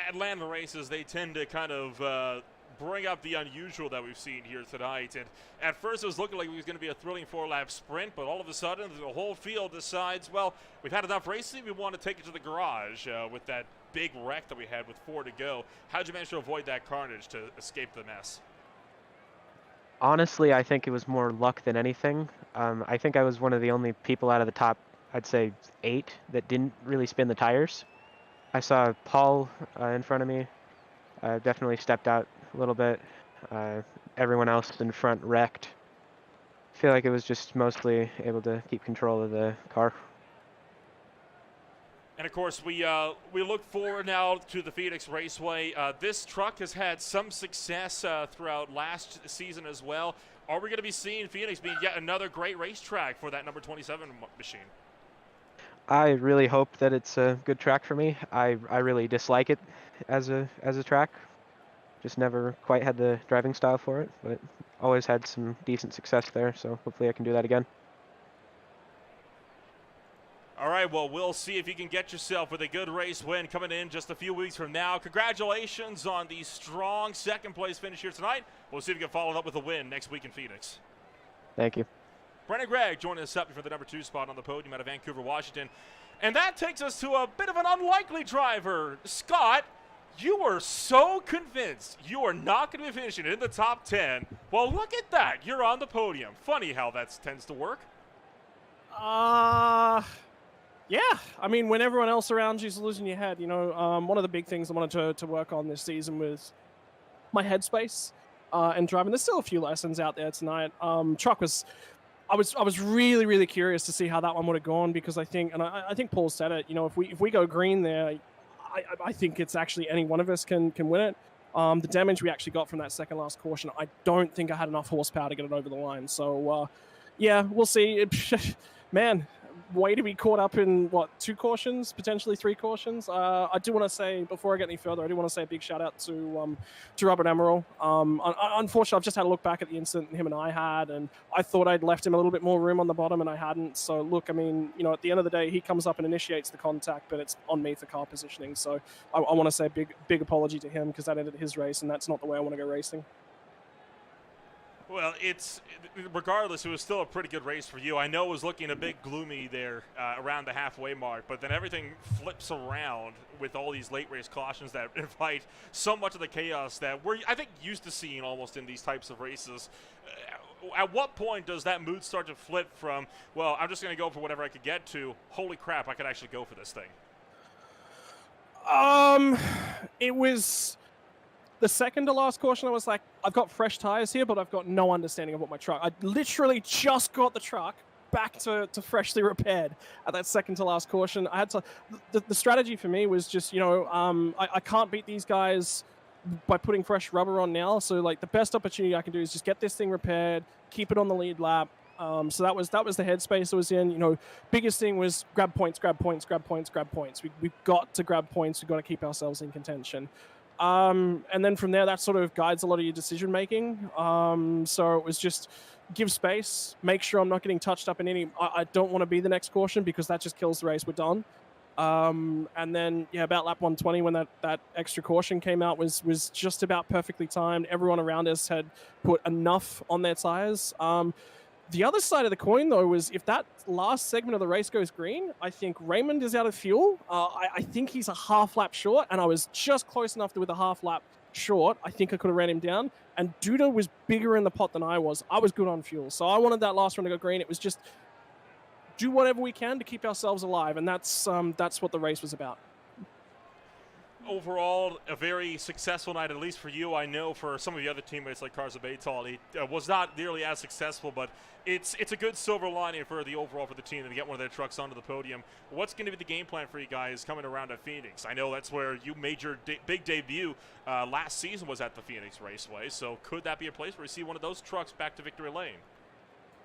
Atlanta races, they tend to kind of bring up the unusual that we've seen here tonight. And at first it was looking like it was going to be a thrilling 4-lap sprint, but all of a sudden the whole field decides, well, we've had enough racing, we want to take it to the garage with that big wreck that we had with 4 to go. How'd you manage to avoid that carnage to escape the mess? Honestly, I think it was more luck than anything. I think I was one of the only people out of the top, I'd say 8, that didn't really spin the tires. I saw Paul in front of me. Definitely stepped out a little bit. Everyone else in front wrecked. I feel like it was just mostly able to keep control of the car. And of course, we look forward now to the Phoenix Raceway. This truck has had some success throughout last season as well. Are we going to be seeing Phoenix being yet another great racetrack for that number 27 machine? I really hope that it's a good track for me. I really dislike it as a track. Just never quite had the driving style for it, but always had some decent success there, so hopefully I can do that again. All right, well, we'll see if you can get yourself with a good race win coming in just a few weeks from now. Congratulations on the strong second-place finish here tonight. We'll see if we can follow it up with a win next week in Phoenix. Thank you. Brennan Gregg joining us up for the number 2 spot on the podium out of Vancouver, Washington. And that takes us to a bit of an unlikely driver. Scott, you were so convinced you are not going to be finishing in the top 10. Well, look at that. You're on the podium. Funny how that tends to work. Yeah, I mean, when everyone else around you's losing your head, you know, one of the big things I wanted to work on this season was my headspace and driving. There's still a few lessons out there tonight. Truck was, I was really curious to see how that one would have gone, because I think, and I think Paul said it, you know, if we go green there, I think it's actually any one of us can win it. The damage we actually got from that second last caution, I don't think I had enough horsepower to get it over the line. So yeah, we'll see. Man, way to be caught up in, what, 2 cautions, potentially 3 cautions. I do want to say, before I get any further, I do want to say a big shout out to Robert Emerald. Unfortunately, I've just had a look back at the incident him and I had, and I thought I'd left him a little bit more room on the bottom, and I hadn't. So look, I mean, you know, at the end of the day, he comes up and initiates the contact, but it's on me for car positioning. So I want to say a big apology to him, because that ended his race, and that's not the way I want to go racing. Well, regardless, it was still a pretty good race for you. I know it was looking a bit gloomy there around the halfway mark, but then everything flips around with all these late race cautions that invite so much of the chaos that we're, I think, used to seeing almost in these types of races. At what point does that mood start to flip from, well, I'm just going to go for whatever I could get, to, holy crap, I could actually go for this thing? It was the second to last caution. I was like, I've got fresh tires here, but I've got no understanding of what my truck. I literally just got the truck back to freshly repaired at that second to last caution. I had to. The strategy for me was just, you know, I can't beat these guys by putting fresh rubber on now. So like the best opportunity I can do is just get this thing repaired, keep it on the lead lap. So that was the headspace I was in. You know, biggest thing was grab points. We've got to grab points. We've got to keep ourselves in contention. And then from there, that sort of guides a lot of your decision making. So it was just give space, make sure I'm not getting touched up in any. I don't want to be the next caution, because that just kills the race. We're done. And then, yeah, about lap 120, when that extra caution came out, was just about perfectly timed. Everyone around us had put enough on their tires. The other side of the coin, though, was if that last segment of the race goes green, I think Raymond is out of fuel. I think he's a half lap short, and I was just close enough with a half lap short. I think I could have ran him down. And Duda was bigger in the pot than I was. I was good on fuel. So I wanted that last one to go green. It was just do whatever we can to keep ourselves alive, and that's what the race was about. Overall, a very successful night, at least for you. I know for some of the other teammates like Karza Baytal, it was not nearly as successful, but it's a good silver lining for the overall for the team to get one of their trucks onto the podium. What's going to be the game plan for you guys coming around at Phoenix? I know that's where you made your big debut last season, was at the Phoenix Raceway, so could that be a place where we see one of those trucks back to victory lane?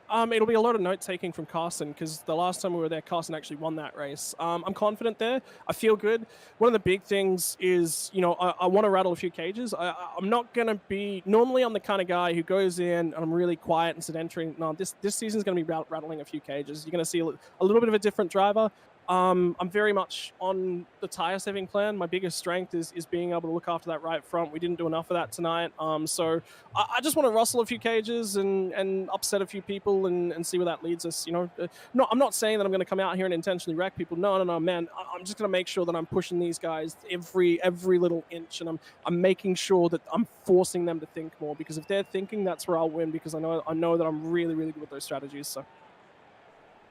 It'll be a lot of note-taking from Carson, because the last time we were there, Carson actually won that race. I'm confident there. I feel good. One of the big things is, you know, I want to rattle a few cages. I'm not going to be... Normally, I'm the kind of guy who goes in and I'm really quiet and sedentary. No, this season's going to be rattling a few cages. You're going to see a little bit of a different driver. I'm very much on the tire saving plan. My biggest strength is being able to look after that right front. We didn't do enough of that tonight. So I just want to rustle a few cages and upset a few people and see where that leads us. You know, no, I'm not saying that I'm going to come out here and intentionally wreck people. No, man. I'm just going to make sure that I'm pushing these guys every little inch, and I'm making sure that I'm forcing them to think more, because if they're thinking, that's where I'll win, because I know that I'm really good with those strategies. So.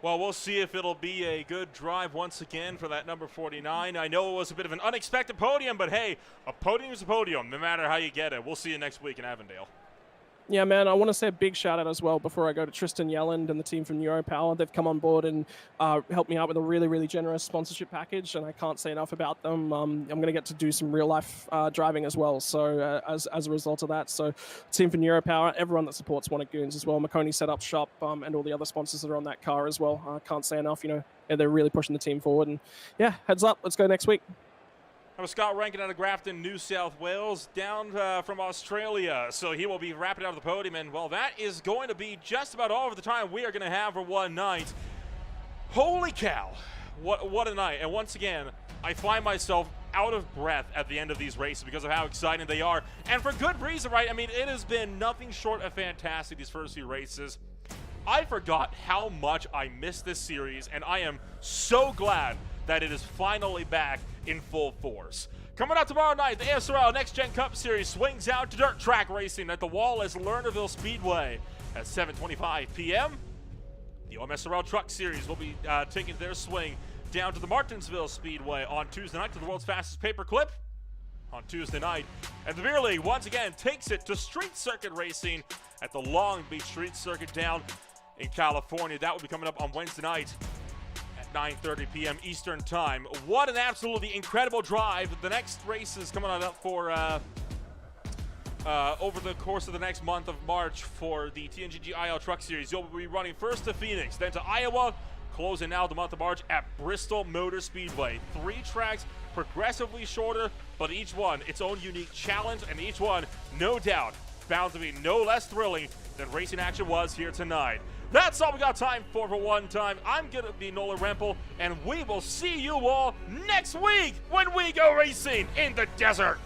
Well, we'll see if it'll be a good drive once again for that number 49. I know it was a bit of an unexpected podium, but hey, a podium is a podium, no matter how you get it. We'll see you next week in Avondale. Yeah, man, I want to say a big shout out as well before I go to Tristan Yelland and the team from Neuropower. They've come on board and helped me out with a really generous sponsorship package, and I can't say enough about them. I'm going to get to do some real life driving as well, so as a result of that. So team from Neuropower, everyone that supports Wanted Goons as well, Makoni Setup Shop, and all the other sponsors that are on that car as well. I can't say enough, you know, they're really pushing the team forward. And yeah, heads up, let's go next week. That was Scott Rankin out of Grafton, New South Wales, down from Australia. So he will be wrapping out of the podium. And, well, that is going to be just about all of the time we are going to have for one night. Holy cow. What a night. And once again, I find myself out of breath at the end of these races because of how exciting they are. And for good reason, right? I mean, it has been nothing short of fantastic these first few races. I forgot how much I missed this series, and I am so glad that it is finally back in full force. Coming out tomorrow night, the ASRL Next Gen Cup Series swings out to dirt track racing at the Wallace Lernerville Speedway at 7:25 p.m. The OMSRL Truck Series will be taking their swing down to the Martinsville Speedway on Tuesday night to the world's fastest paperclip on Tuesday night. And the Beer League once again takes it to street circuit racing at the Long Beach Street Circuit down in California. That will be coming up on Wednesday night at 9:30 p.m. Eastern Time. What an absolutely incredible drive. The next race is coming up for over the course of the next month of March for the TNGG IEL Truck Series. You'll be running first to Phoenix, then to Iowa, closing out the month of March at Bristol Motor Speedway. 3 tracks, progressively shorter, but each one its own unique challenge, and each one, no doubt, bound to be no less thrilling than racing action was here tonight. That's all we got time for one time. I'm going to be Nolan Rempel, and we will see you all next week when we go racing in the desert.